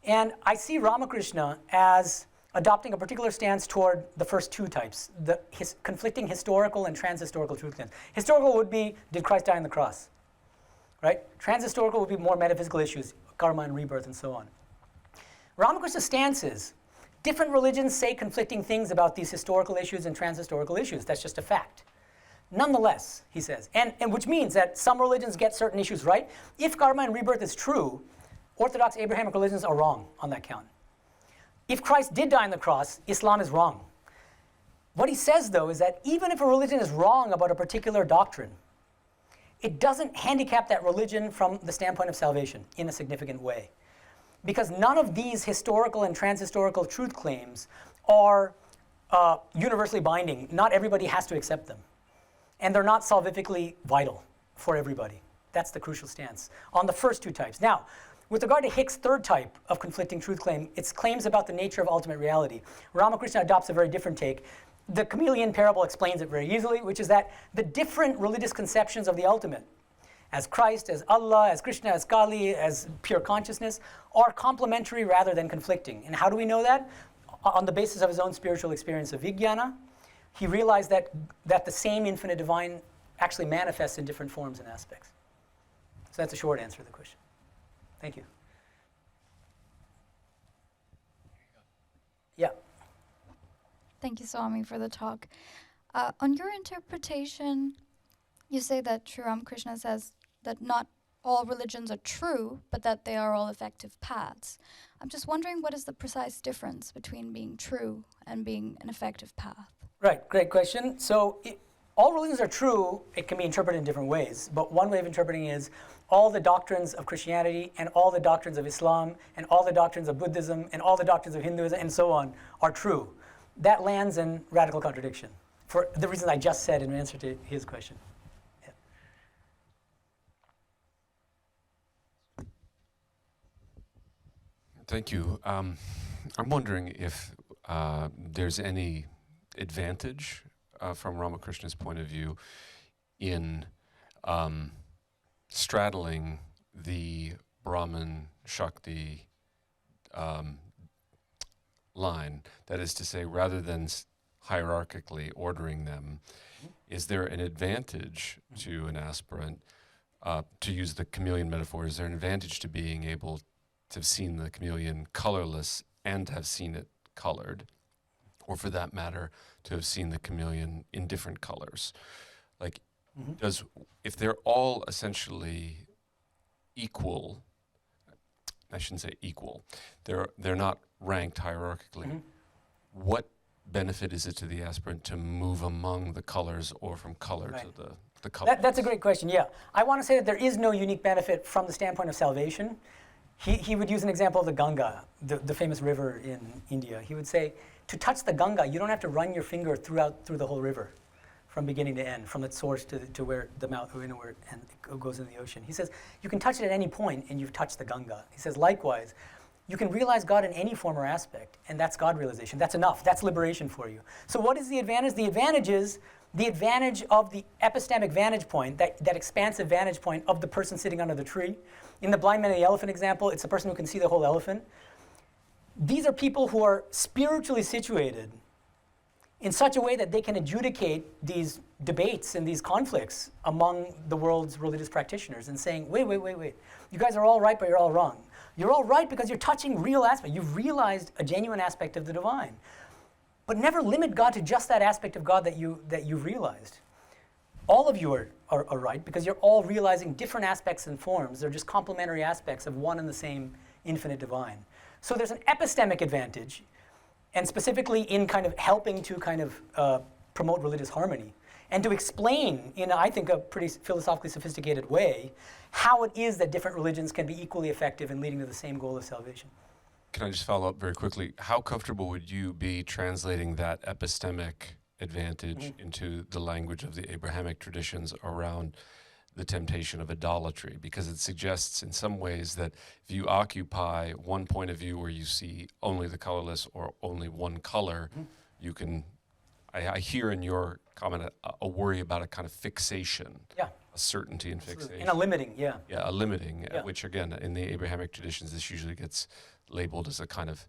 And I see Ramakrishna as adopting a particular stance toward the first two types, the conflicting historical and transhistorical truth claims. Historical would be, did Christ die on the cross? Right? Transhistorical would be more metaphysical issues, karma and rebirth and so on. Ramakrishna's stance is, different religions say conflicting things about these historical issues and transhistorical issues. That's just a fact. Nonetheless, he says, and which means that some religions get certain issues right. If karma and rebirth is true, Orthodox Abrahamic religions are wrong on that count. If Christ did die on the cross, Islam is wrong. What he says, though, is that even if a religion is wrong about a particular doctrine, it doesn't handicap that religion from the standpoint of salvation in a significant way. Because none of these historical and transhistorical truth claims are universally binding. Not everybody has to accept them. And they're not salvifically vital for everybody. That's the crucial stance on the first two types. Now, with regard to Hick's third type of conflicting truth claim, it's claims about the nature of ultimate reality. Ramakrishna adopts a very different take. The chameleon parable explains it very easily, which is that the different religious conceptions of the ultimate, as Christ, as Allah, as Krishna, as Kali, as pure consciousness, are complementary rather than conflicting. And how do we know that? On the basis of his own spiritual experience of Vijnana, he realized that the same infinite divine actually manifests in different forms and aspects. So that's a short answer to the question. Thank you. Yeah. Thank you, Swami, for the talk. On your interpretation, you say that Sri Ramakrishna says that not all religions are true, but that they are all effective paths. I'm just wondering, what is the precise difference between being true and being an effective path? Right, great question. So all religions are true. It can be interpreted in different ways, but one way of interpreting is all the doctrines of Christianity and all the doctrines of Islam and all the doctrines of Buddhism and all the doctrines of Hinduism and so on are true. That lands in radical contradiction for the reasons I just said in answer to his question. Yeah. Thank you. I'm wondering if there's any advantage from Ramakrishna's point of view in straddling the Brahman Shakti line. That is to say, rather than hierarchically ordering them, is there an advantage to an aspirant, to use the chameleon metaphor, is there an advantage to being able to have seen the chameleon colorless and have seen it colored, or for that matter, to have seen the chameleon in different colors? Like, if they're all essentially equal, I shouldn't say equal, they're not ranked hierarchically, what benefit is it to the aspirant to move among the colors or from color to the color? That's a great question, yeah. I want to say that there is no unique benefit from the standpoint of salvation. He would use an example of the Ganga, the famous river in India. He would say, to touch the Ganga, you don't have to run your finger through the whole river, from beginning to end, from its source to where the mouth, where it goes into the ocean. He says, you can touch it at any point and you've touched the Ganga. He says, likewise, you can realize God in any form or aspect, and that's God realization. That's enough. That's liberation for you. So what is the advantage? The advantage is the advantage of the epistemic vantage point, that expansive vantage point of the person sitting under the tree. In the blind man and the elephant example, it's the person who can see the whole elephant. These are people who are spiritually situated in such a way that they can adjudicate these debates and these conflicts among the world's religious practitioners and saying, wait. You guys are all right, but you're all wrong. You're all right because you're touching real aspect. You've realized a genuine aspect of the divine. But never limit God to just that aspect of God that you've realized. All of you are right because you're all realizing different aspects and forms. They're just complementary aspects of one and the same infinite divine. So there's an epistemic advantage, and specifically in kind of helping to kind of promote religious harmony and to explain in, I think, a pretty philosophically sophisticated way how it is that different religions can be equally effective in leading to the same goal of salvation. Can I just follow up very quickly? How comfortable would you be translating that epistemic advantage into the language of the Abrahamic traditions around the temptation of idolatry? Because it suggests in some ways that if you occupy one point of view where you see only the colorless or only one color, you can, I hear in your comment a worry about a kind of fixation, a certainty and fixation. And a limiting, Yeah, a limiting, which again, in the Abrahamic traditions, this usually gets labeled as a kind of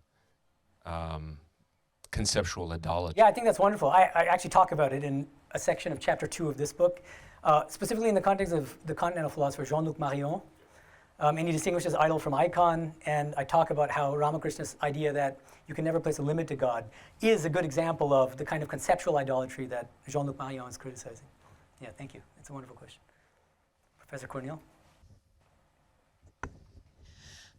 conceptual idolatry. Yeah, I think that's wonderful. I actually talk about it in a section of chapter 2 of this book, specifically in the context of the continental philosopher Jean-Luc Marion. And he distinguishes idol from icon, and I talk about how Ramakrishna's idea that you can never place a limit to God is a good example of the kind of conceptual idolatry that Jean-Luc Marion is criticizing. Yeah, thank you. It's a wonderful question. Professor Cornell?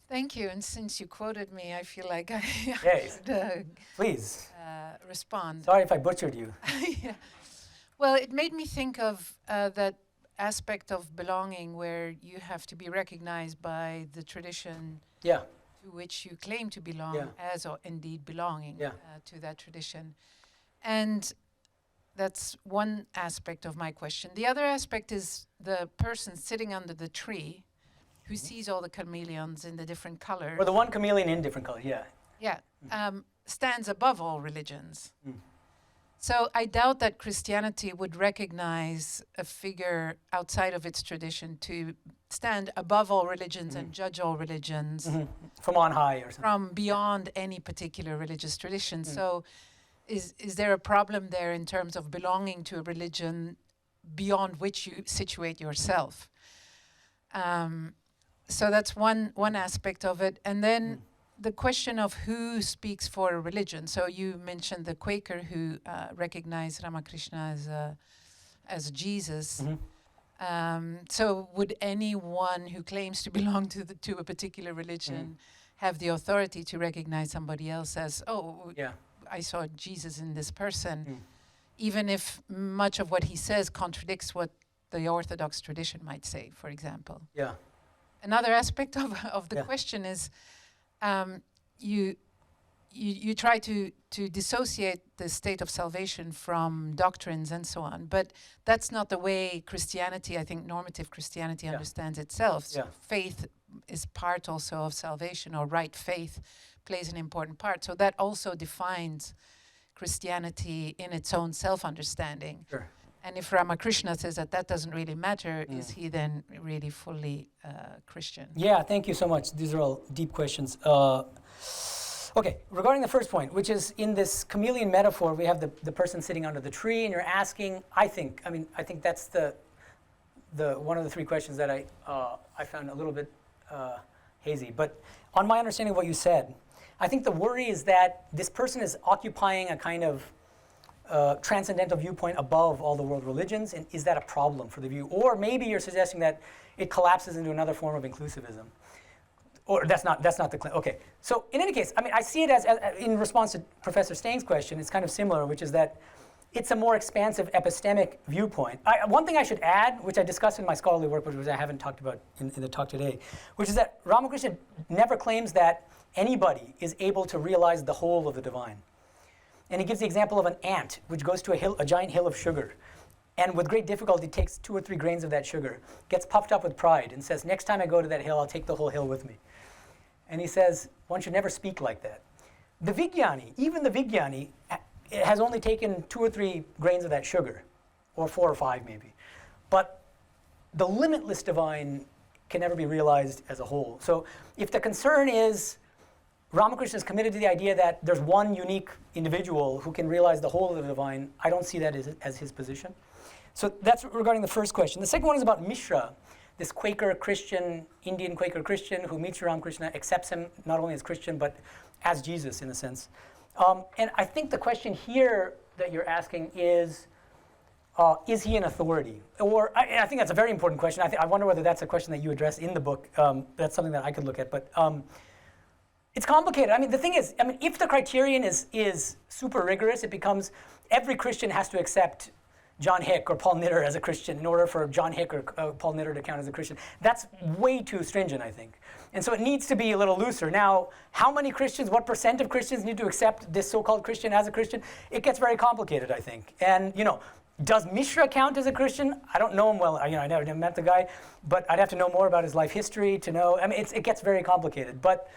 Thank you. And since you quoted me, I feel like I Yes. should Please. respond. Sorry if I butchered you. Yeah. Well, it made me think of that aspect of belonging where you have to be recognized by the tradition Yeah. to which you claim to belong as or indeed belonging Yeah. to that tradition. And that's one aspect of my question. The other aspect is the person sitting under the tree who sees all the chameleons in the different colors. Or the one chameleon in different colors, yeah. Yeah, stands above all religions. So I doubt that Christianity would recognize a figure outside of its tradition to stand above all religions and judge all religions From on high or something. from beyond any particular religious tradition. So is there a problem there in terms of belonging to a religion beyond which you situate yourself? So that's one aspect of it. And then the question of who speaks for a religion. So you mentioned the Quaker who recognized Ramakrishna as Jesus. So would anyone who claims to belong to a particular religion have the authority to recognize somebody else as, I saw Jesus in this person, even if much of what he says contradicts what the Orthodox tradition might say, for example? Yeah. Another aspect of the question is you try to dissociate the state of salvation from doctrines and so on, but that's not the way Christianity, I think normative Christianity understands itself. So faith is part also of salvation, or right faith plays an important part. So that also defines Christianity in its own self-understanding. Sure. And if Ramakrishna says that that doesn't really matter, is he then really fully Christian? Yeah, thank you so much. These are all deep questions. Okay, regarding the first point, which is in this chameleon metaphor, we have the person sitting under the tree, and you're asking, I think that's the one of the three questions that I found a little bit hazy. But on my understanding of what you said, I think the worry is that this person is occupying a kind of transcendental viewpoint above all the world religions, and is that a problem for the view? Or maybe you're suggesting that it collapses into another form of inclusivism. Or that's not the claim. Okay, so in any case, I mean, I see it as in response to Professor Stang's question, it's kind of similar, which is that it's a more expansive epistemic viewpoint. One thing I should add, which I discussed in my scholarly work, which I haven't talked about in the talk today, which is that Ramakrishna never claims that anybody is able to realize the whole of the divine. And he gives the example of an ant which goes to a giant hill of sugar, and with great difficulty takes 2 or 3 grains of that sugar, gets puffed up with pride, and says, next time I go to that hill, I'll take the whole hill with me. And he says, one should never speak like that. The Vijnani, even the Vijnani, has only taken 2 or 3 grains of that sugar, or 4 or 5 maybe. But the limitless divine can never be realized as a whole. So if the concern is Ramakrishna is committed to the idea that there's one unique individual who can realize the whole of the divine, I don't see that as his position. So that's regarding the first question. The second one is about Mishra, this Quaker Christian, Indian Quaker Christian who meets Ramakrishna, accepts him not only as Christian but as Jesus in a sense. And I think the question here that you're asking is he an authority? Or I think that's a very important question. I wonder whether that's a question that you address in the book. That's something that I could look at. But it's complicated. I mean, the thing is, if the criterion is super rigorous, it becomes every Christian has to accept John Hick or Paul Knitter as a Christian in order for John Hick or Paul Knitter to count as a Christian. That's way too stringent, I think. And so it needs to be a little looser. Now, how many Christians, what % of Christians need to accept this so-called Christian as a Christian? It gets very complicated, I think. And, does Mishra count as a Christian? I don't know him well. I never met the guy, but I'd have to know more about his life history to know. It gets very complicated. But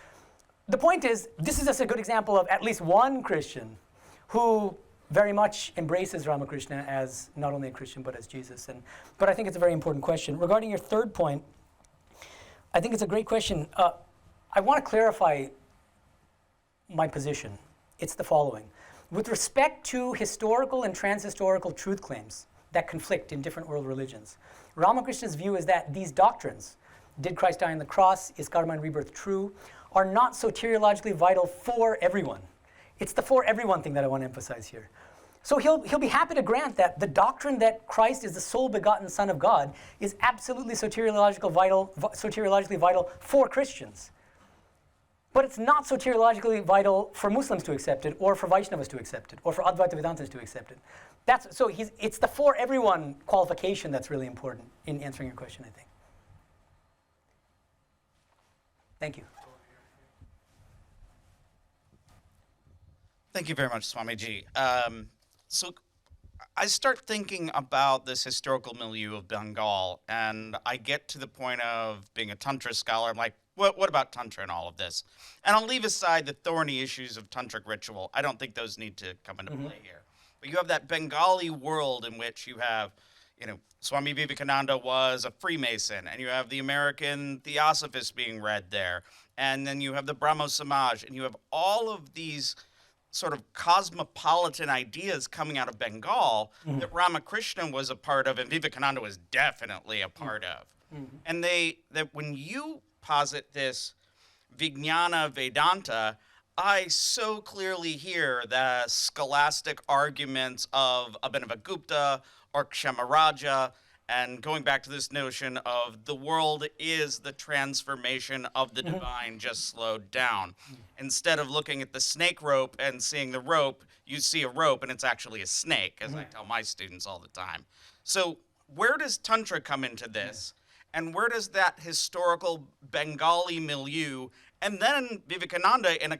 the point is, this is just a good example of at least one Christian who very much embraces Ramakrishna as not only a Christian but as Jesus. But I think it's a very important question. Regarding your third point, I think it's a great question. I want to clarify my position. It's the following. With respect to historical and transhistorical truth claims that conflict in different world religions, Ramakrishna's view is that these doctrines, did Christ die on the cross, is karma and rebirth true, are not soteriologically vital for everyone. It's the for everyone thing that I want to emphasize here. So he'll be happy to grant that the doctrine that Christ is the sole begotten Son of God is absolutely soteriologically vital for Christians. But it's not soteriologically vital for Muslims to accept it, or for Vaishnavas to accept it, or for Advaita Vedantas to accept it. It's the for everyone qualification that's really important in answering your question, I think. Thank you. Thank you very much, Swamiji. So I start thinking about this historical milieu of Bengal, and I get to the point of being a Tantra scholar. I'm like, what about Tantra and all of this? And I'll leave aside the thorny issues of Tantric ritual. I don't think those need to come into play here. But you have that Bengali world in which you have, Swami Vivekananda was a Freemason, and you have the American Theosophists being read there, and then you have the Brahmo Samaj, and you have all of these sort of cosmopolitan ideas coming out of Bengal that Ramakrishna was a part of and Vivekananda was definitely a part of. And that when you posit this Vijnana Vedanta, I so clearly hear the scholastic arguments of Abhinavagupta or Kshamaraja, and going back to this notion of the world is the transformation of the divine just slowed down. Instead of looking at the snake rope and seeing the rope, you see a rope and it's actually a snake, as I tell my students all the time. So where does Tantra come into this? And where does that historical Bengali milieu, and then Vivekananda in a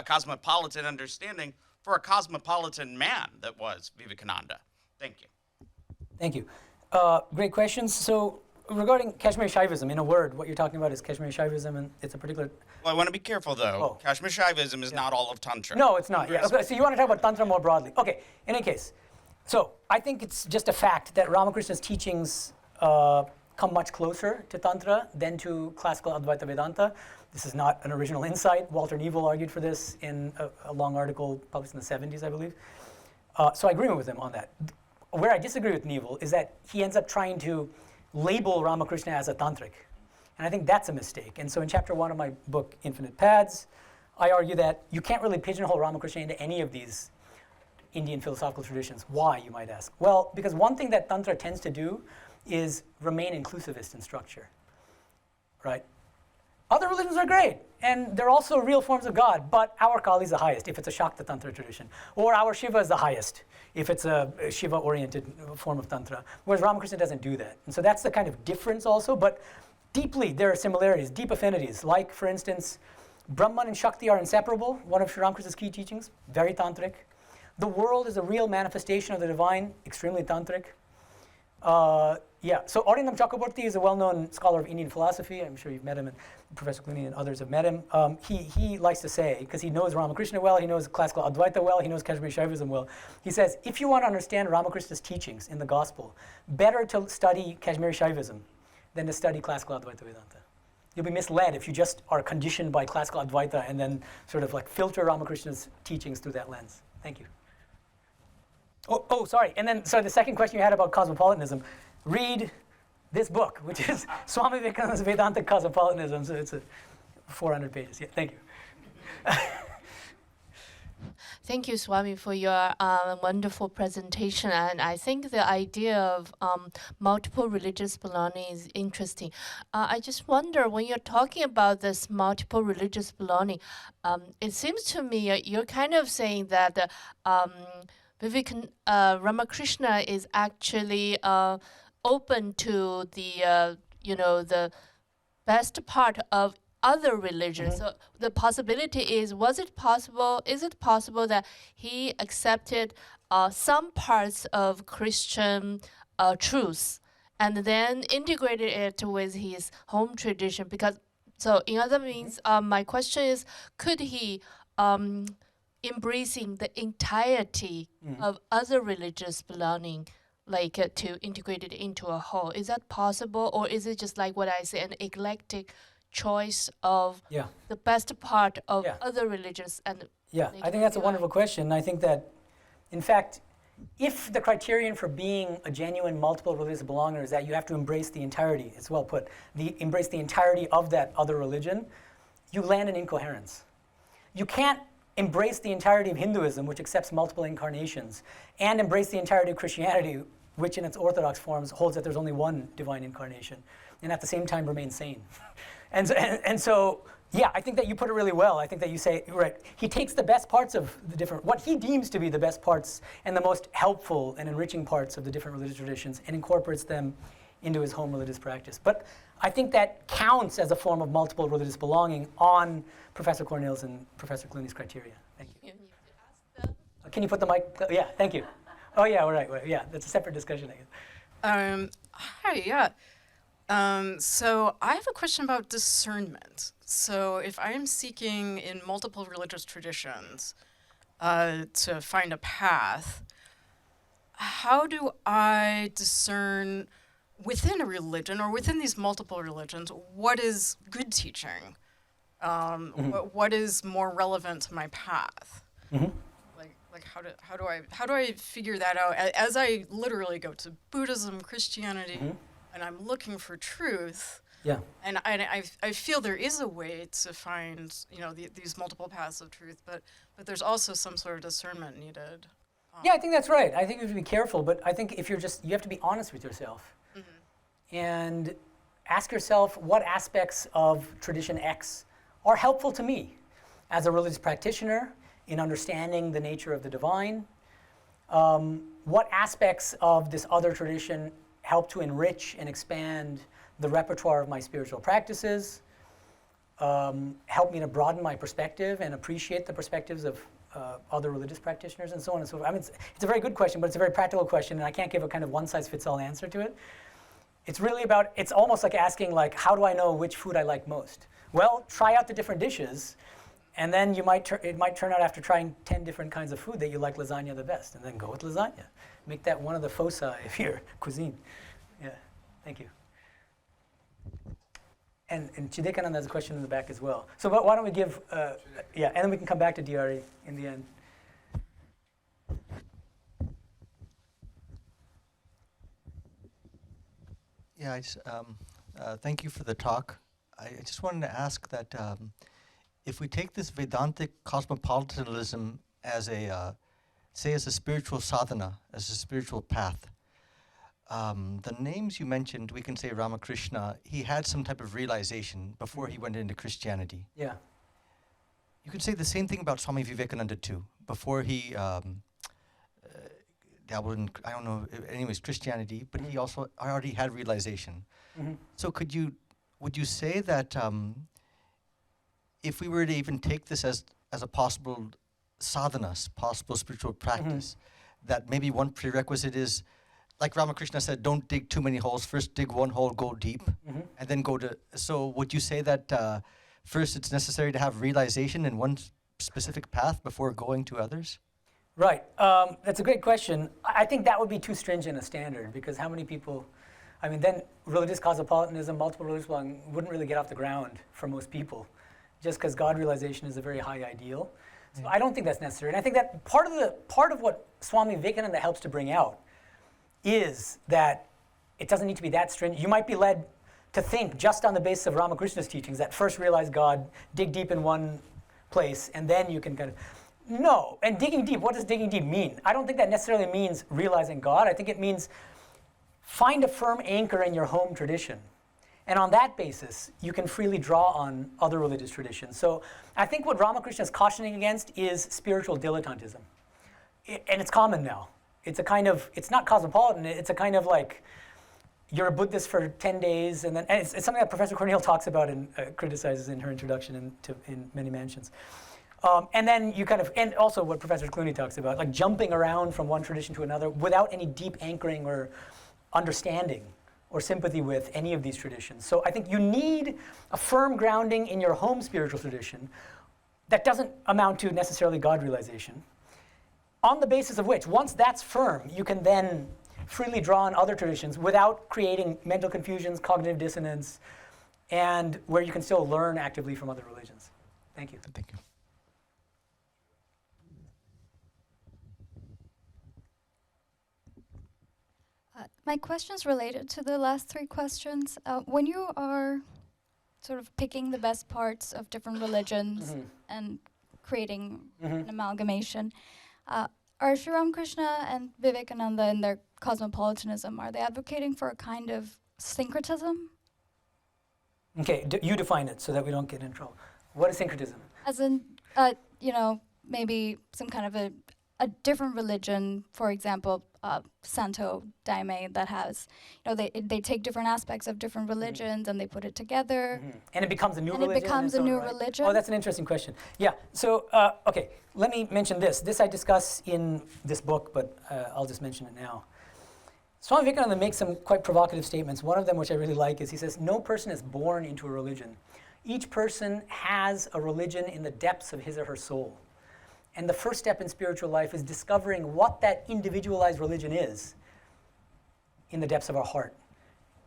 cosmopolitan understanding for a cosmopolitan man that was Vivekananda? Thank you. Thank you. Great questions. So regarding Kashmiri Shaivism, in a word, what you're talking about is Kashmiri Shaivism, and it's a particular... Well, I want to be careful, though. Kashmir Shaivism is not all of Tantra. No, it's not. Yeah. Okay, so you want to talk about Tantra more broadly. Okay, in any case, So I think it's just a fact that Ramakrishna's teachings come much closer to Tantra than to classical Advaita Vedanta. This is not an original insight. Walter Neville argued for this in a long article published in the 70s, I believe. So I agree with him on that. Where I disagree with Neville is that he ends up trying to label Ramakrishna as a tantric. And I think that's a mistake. And so in chapter 1 of my book, Infinite Paths, I argue that you can't really pigeonhole Ramakrishna into any of these Indian philosophical traditions. Why, you might ask? Well, because one thing that Tantra tends to do is remain inclusivist in structure, right? Other religions are great, and they're also real forms of God, but our Kali is the highest if it's a Shakta Tantra tradition, or our Shiva is the highest if it's a Shiva-oriented form of Tantra, whereas Ramakrishna doesn't do that. And so that's the kind of difference also, but deeply there are similarities, deep affinities, like, for instance, Brahman and Shakti are inseparable, one of Sri Ramakrishna's key teachings, very tantric. The world is a real manifestation of the divine, extremely tantric. So Arindam Chakraborty is a well-known scholar of Indian philosophy. I'm sure you've met him, and Professor Clooney and others have met him. He likes to say, because he knows Ramakrishna well, he knows classical Advaita well, he knows Kashmiri Shaivism well, he says, if you want to understand Ramakrishna's teachings in the gospel, better to study Kashmiri Shaivism than to study classical Advaita Vedanta. You'll be misled if you just are conditioned by classical Advaita and then sort of like filter Ramakrishna's teachings through that lens. Thank you. Sorry. And then, the second question you had about cosmopolitanism, read this book, which is Swami Vivekananda's Vedanta Cosmopolitanism. So it's 400 pages. Yeah, thank you. Thank you, Swami, for your wonderful presentation. And I think the idea of multiple religious belonging is interesting. I just wonder, when you're talking about this multiple religious belonging, it seems to me you're kind of saying that Ramakrishna is actually open to the the best part of other religions. So the possibility is it possible that he accepted some parts of Christian truths and then integrated it with his home tradition? Because, so in other means, my question is, could he embracing the entirety of other religious belonging, like to integrate it into a whole? Is that possible, or is it just like what I say, an eclectic choice of the best part of other religions? And I think that's a wonderful question. I think that, in fact, if the criterion for being a genuine multiple religious belonger is that you have to embrace the entirety, it's well put, embrace the entirety of that other religion, you land in incoherence. You can't embrace the entirety of Hinduism, which accepts multiple incarnations, and embrace the entirety of Christianity, which in its orthodox forms holds that there's only one divine incarnation, and at the same time remain sane. And so, I think that you put it really well. I think that you say, right, he takes the best parts of the different, what he deems to be the best parts and the most helpful and enriching parts of the different religious traditions, and incorporates them into his home religious practice. But I think that counts as a form of multiple religious belonging on Professor Cornell's and Professor Clooney's criteria. Thank you. Can you put the mic? Yeah, thank you. Oh yeah, right. Yeah, that's a separate discussion, I guess. Hi, so I have a question about discernment. So if I am seeking in multiple religious traditions to find a path, how do I discern within a religion or within these multiple religions what is good teaching? What is more relevant to my path? Like how do I figure that out as I literally go to Buddhism, Christianity, and I'm looking for truth? Yeah. And I feel there is a way to find these multiple paths of truth, but there's also some sort of discernment needed. Yeah, I think that's right. I think you have to be careful, but I think if you have to be honest with yourself and ask yourself what aspects of tradition X are helpful to me as a religious practitioner in understanding the nature of the divine. What aspects of this other tradition help to enrich and expand the repertoire of my spiritual practices, help me to broaden my perspective and appreciate the perspectives of other religious practitioners, and so on and so forth. I mean, it's a very good question, but it's a very practical question, and I can't give a kind of one-size-fits-all answer to it. It's really about, it's almost like asking, like, how do I know which food I like most? Well, try out the different dishes And then it might turn out after trying 10 different kinds of food that you like lasagna the best, and then go with lasagna. Make that one of the foci of your cuisine. Yeah, thank you. And Chidekananda has a question in the back as well. So why don't we give, and then we can come back to DRE in the end. Yeah, thank you for the talk. I just wanted to ask that if we take this Vedantic cosmopolitanism as as a spiritual sadhana, as a spiritual path, the names you mentioned, we can say Ramakrishna, he had some type of realization before he went into Christianity. Yeah. You could say the same thing about Swami Vivekananda too. Before he dabbled in, I don't know, anyways, Christianity, but he also already had realization. Mm-hmm. So would you say that if we were to even take this as a possible sadhana, possible spiritual practice, that maybe one prerequisite is, like Ramakrishna said, don't dig too many holes. First dig one hole, go deep, and then go to, so would you say that first it's necessary to have realization in one specific path before going to others? Right. That's a great question. I think that would be too stringent a standard, because how many people, I mean, then religious cosmopolitanism, multiple religious belonging wouldn't really get off the ground for most people, just because God realization is a very high ideal. So I don't think that's necessary. And I think that part of what Swami Vivekananda helps to bring out is that it doesn't need to be that stringent. You might be led to think just on the basis of Ramakrishna's teachings that first realize God, dig deep in one place, and then you can kind of, no. And digging deep, what does digging deep mean? I don't think that necessarily means realizing God. I think it means find a firm anchor in your home tradition. And on that basis, you can freely draw on other religious traditions. So I think what Ramakrishna is cautioning against is spiritual dilettantism. And it's common now. It's a kind of, it's not cosmopolitan, it's a kind of like, you're a Buddhist for 10 days, and then, and it's something that Professor Cornell talks about and criticizes in her introduction in Many Mansions. And then you kind of, and also what Professor Clooney talks about, like jumping around from one tradition to another without any deep anchoring or understanding or sympathy with any of these traditions. So I think you need a firm grounding in your home spiritual tradition that doesn't amount to necessarily God realization, on the basis of which, once that's firm, you can then freely draw on other traditions without creating mental confusions, cognitive dissonance, and where you can still learn actively from other religions. Thank you. Thank you. My question's related to the last three questions. When you are sort of picking the best parts of different religions and creating an amalgamation, are Sri Ramakrishna and Vivekananda in their cosmopolitanism, are they advocating for a kind of syncretism? Okay, you define it so that we don't get in trouble. What is syncretism? As in, maybe some kind of a different religion, for example, Santo Daime, that has, they take different aspects of different religions and they put it together. And it becomes a new religion? And it becomes a new religion? Oh, that's an interesting question. Yeah, so, okay, let me mention this. This I discuss in this book, but I'll just mention it now. Swami Vivekananda makes some quite provocative statements. One of them, which I really like, is he says, no person is born into a religion. Each person has a religion in the depths of his or her soul. And the first step in spiritual life is discovering what that individualized religion is in the depths of our heart.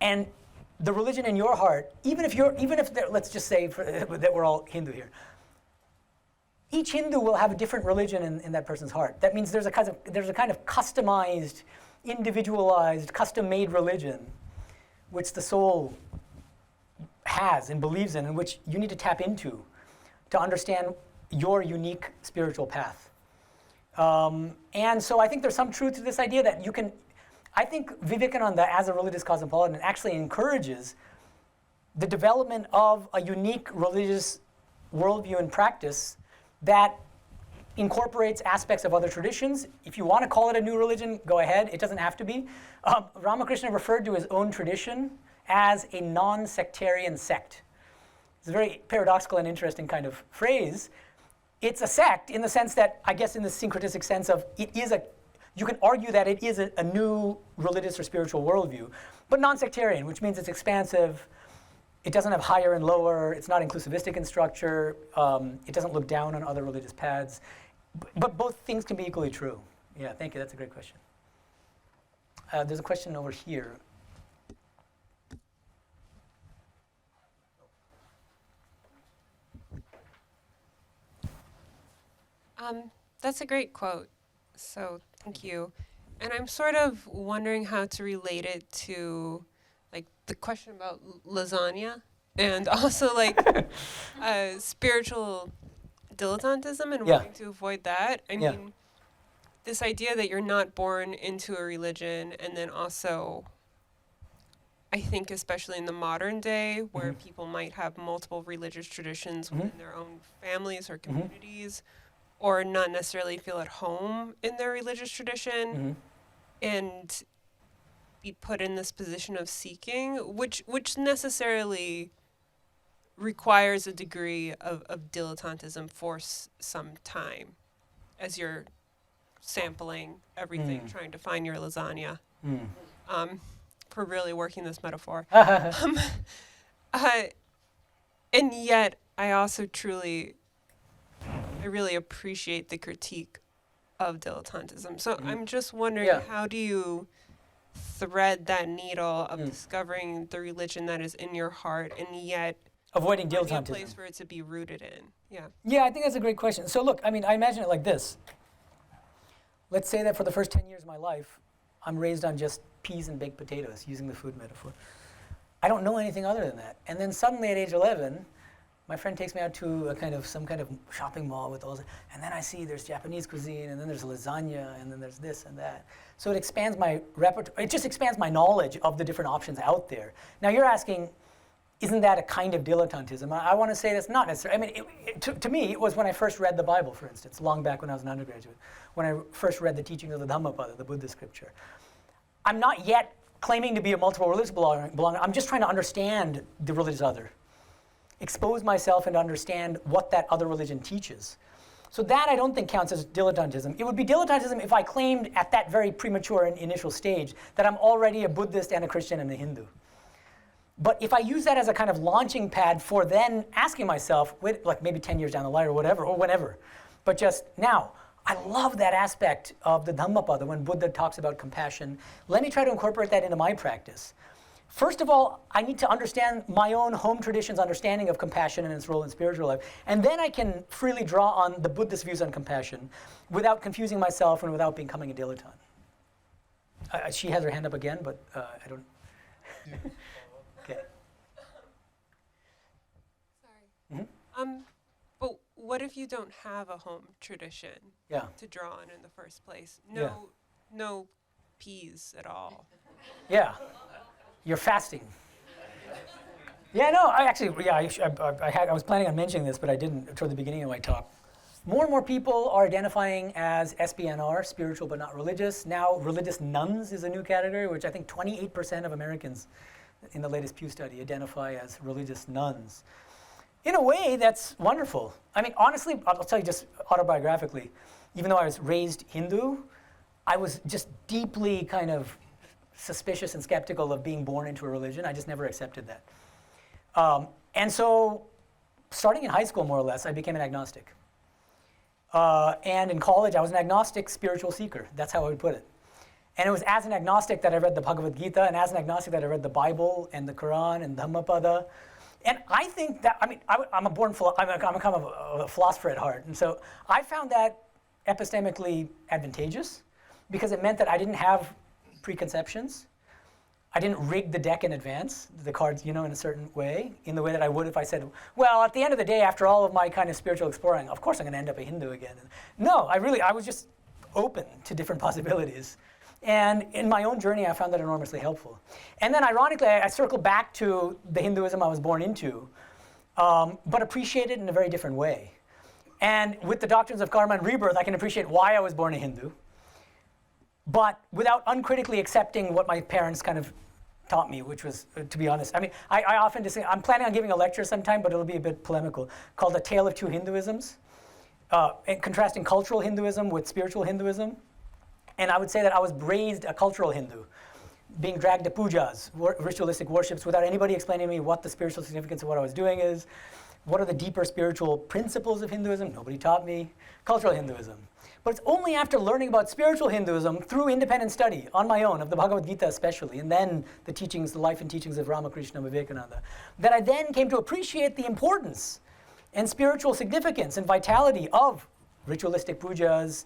And the religion in your heart, even if let's just say that we're all Hindu here, each Hindu will have a different religion in that person's heart. That means there's a kind of customized, individualized, custom-made religion which the soul has and believes in, and which you need to tap into to understand your unique spiritual path. And so I think there's some truth to this idea that you can, I think Vivekananda as a religious cosmopolitan actually encourages the development of a unique religious worldview and practice that incorporates aspects of other traditions. If you want to call it a new religion, go ahead. It doesn't have to be. Ramakrishna referred to his own tradition as a non-sectarian sect. It's a very paradoxical and interesting kind of phrase. It's a sect in the sense that, I guess in the syncretistic sense of, you can argue that it is a new religious or spiritual worldview, but non-sectarian, which means it's expansive, It doesn't have higher and lower. It's not inclusivistic in structure. It doesn't look down on other religious paths. But both things can be equally true. Yeah, thank you. That's a great question. There's a question over here. That's a great quote. So thank you. And I'm sort of wondering how to relate it to like the question about lasagna and also like spiritual dilettantism and wanting to avoid that. I mean, this idea that you're not born into a religion, and then also I think especially in the modern day where people might have multiple religious traditions within their own families or communities, or not necessarily feel at home in their religious tradition, and be put in this position of seeking, which necessarily requires a degree of dilettantism for some time as you're sampling everything, trying to find your lasagna. For really working this metaphor. And yet, I also I really appreciate the critique of dilettantism. So I'm just wondering, how do you thread that needle of discovering the religion that is in your heart and yet avoiding finding dilettantism? A place for it to be rooted in. Yeah, I think that's a great question. So look, I mean, I imagine it like this. Let's say that for the first 10 years of my life, I'm raised on just peas and baked potatoes, using the food metaphor. I don't know anything other than that. And then suddenly at age 11, my friend takes me out to some kind of shopping mall with all this, and then I see there's Japanese cuisine, and then there's lasagna, and then there's this and that. So it expands my repertoire. It just expands my knowledge of the different options out there. Now you're asking, isn't that a kind of dilettantism? I want to say that's not necessarily. I mean, to me, it was when I first read the Bible, for instance, long back when I was an undergraduate, when I first read the teachings of the Dhammapada, the Buddha scripture. I'm not yet claiming to be a multiple religious belonger. I'm just trying to understand the religious other, expose myself and understand what that other religion teaches. So that I don't think counts as dilettantism. It would be dilettantism if I claimed at that very premature and initial stage that I'm already a Buddhist and a Christian and a Hindu. But if I use that as a kind of launching pad for then asking myself, like maybe 10 years down the line or whatever, or whenever, but just now, I love that aspect of the Dhammapada when Buddha talks about compassion. Let me try to incorporate that into my practice. First of all, I need to understand my own home tradition's understanding of compassion and its role in spiritual life. And then I can freely draw on the Buddhist views on compassion without confusing myself and without becoming a dilettante. She has her hand up again, but I don't... Okay. Sorry. But what if you don't have a home tradition to draw on in the first place? No peas at all. Yeah. You're fasting. Yeah, no, I was planning on mentioning this, but I didn't toward the beginning of my talk. More and more people are identifying as SBNR, spiritual but not religious. Now, religious nuns is a new category, which I think 28% of Americans in the latest Pew study identify as religious nuns. In a way, that's wonderful. I mean, honestly, I'll tell you just autobiographically, even though I was raised Hindu, I was just deeply kind of suspicious and skeptical of being born into a religion. I just never accepted that. And so, starting in high school, more or less, I became an agnostic. And in college, I was an agnostic spiritual seeker. That's how I would put it. And it was as an agnostic that I read the Bhagavad Gita, and as an agnostic that I read the Bible and the Quran and Dhammapada. And I think that, I mean, I'm a kind of a philosopher at heart. And so I found that epistemically advantageous because it meant that I didn't have preconceptions. I didn't rig the deck in advance, the cards, in a certain way, in the way that I would if I said, well, at the end of the day, after all of my kind of spiritual exploring, of course I'm going to end up a Hindu again. No, I was just open to different possibilities. And in my own journey, I found that enormously helpful. And then ironically, I circled back to the Hinduism I was born into, but appreciate it in a very different way. And with the doctrines of karma and rebirth, I can appreciate why I was born a Hindu, but without uncritically accepting what my parents kind of taught me, which was, to be honest, I mean, I often just say, I'm planning on giving a lecture sometime, but it'll be a bit polemical, called A Tale of Two Hinduisms, and contrasting cultural Hinduism with spiritual Hinduism. And I would say that I was raised a cultural Hindu. being dragged to pujas, ritualistic worships, without anybody explaining to me what the spiritual significance of what I was doing is. What are the deeper spiritual principles of Hinduism? Nobody taught me. Cultural Hinduism. But it's only after learning about spiritual Hinduism through independent study, on my own, of the Bhagavad Gita especially, and then the teachings, the life and teachings of Ramakrishna and Vivekananda, that I then came to appreciate the importance and spiritual significance and vitality of ritualistic pujas,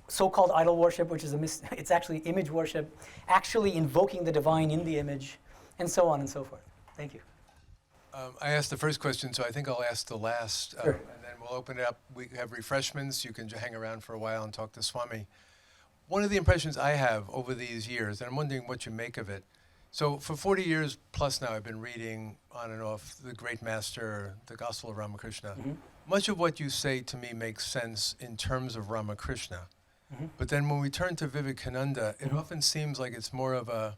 so-called idol worship, which is it's actually image worship, actually invoking the divine in the image, and so on and so forth. Thank you. I asked the first question, so I think I'll ask the last, Sure. and then we'll open it up. We have refreshments. You can hang around for a while and talk to Swami. One of the impressions I have over these years, and I'm wondering what you make of it. So for 40 years plus now, I've been reading on and off the great master, the Gospel of Ramakrishna. Mm-hmm. Much of what you say to me makes sense in terms of Ramakrishna. Mm-hmm. But then when we turn to Vivekananda, it often seems like it's more of a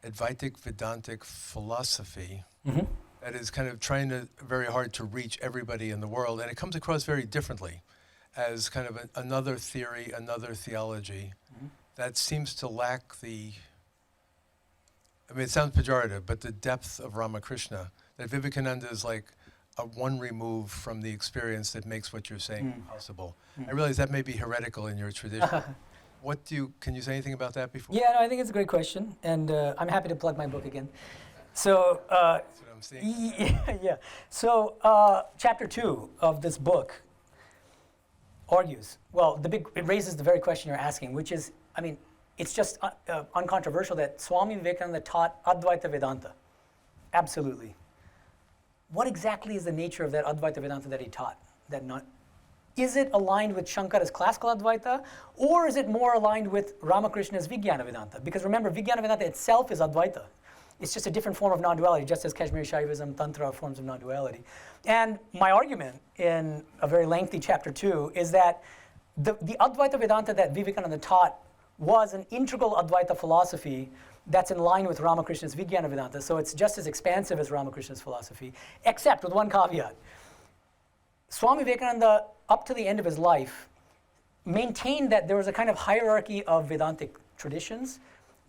Advaitic Vedantic philosophy. Mm-hmm. That is kind of trying to very hard to reach everybody in the world, and it comes across very differently as kind of another theory, another theology that seems to lack the, I mean, it sounds pejorative, but the depth of Ramakrishna. That Vivekananda is like a one remove from the experience that makes what you're saying possible. I realize that may be heretical in your tradition. Can you say anything about that before? Yeah, no, I think it's a great question, and I'm happy to plug my book again. So, That's what I'm seeing. yeah. So, chapter 2 of this book argues, well, it raises the very question you're asking, which is, I mean, it's just uncontroversial that Swami Vivekananda taught Advaita Vedanta. Absolutely. What exactly is the nature of that Advaita Vedanta that he taught? Is it aligned with Shankara's classical Advaita, or is it more aligned with Ramakrishna's Vijnana Vedanta? Because remember, Vijnana Vedanta itself is Advaita. It's just a different form of non-duality, just as Kashmiri Shaivism, Tantra are forms of non-duality. And my argument in a very lengthy chapter 2 is that the Advaita Vedanta that Vivekananda taught was an integral Advaita philosophy that's in line with Ramakrishna's Vijnana Vedanta. So it's just as expansive as Ramakrishna's philosophy, except with one caveat. Swami Vivekananda, up to the end of his life, maintained that there was a kind of hierarchy of Vedantic traditions,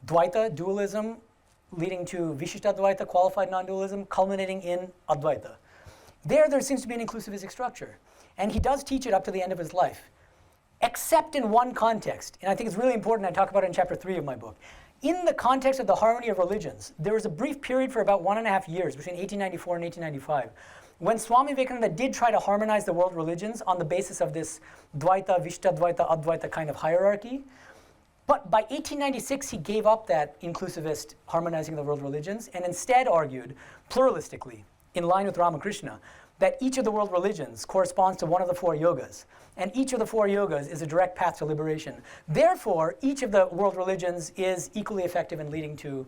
Dvaita, dualism, leading to Vishishtadvaita, qualified non-dualism, culminating in Advaita. There seems to be an inclusivistic structure. And he does teach it up to the end of his life, except in one context. And I think it's really important, I talk about it in chapter 3 of my book. In the context of the harmony of religions, there was a brief period for about 1.5 years, between 1894 and 1895, when Swami Vivekananda did try to harmonize the world religions on the basis of this Dvaita, Vishishtadvaita, Advaita kind of hierarchy. But by 1896, he gave up that inclusivist harmonizing of the world religions and instead argued pluralistically, in line with Ramakrishna, that each of the world religions corresponds to one of the 4 yogas. And each of the 4 yogas is a direct path to liberation. Therefore, each of the world religions is equally effective in leading to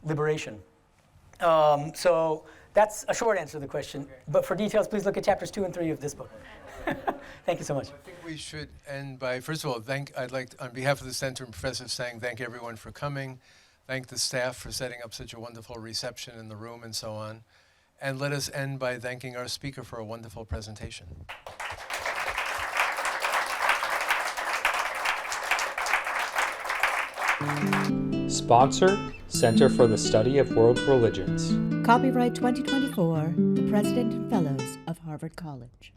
liberation. So that's a short answer to the question. Okay. But for details, please look at chapters 2 and 3 of this book. Thank you so much. I think we should end by, first of all, I'd like to, on behalf of the Center and Professor Sang, thank everyone for coming. Thank the staff for setting up such a wonderful reception in the room and so on. And let us end by thanking our speaker for a wonderful presentation. Sponsor, Center for the Study of World Religions. Copyright 2024, the President and Fellows of Harvard College.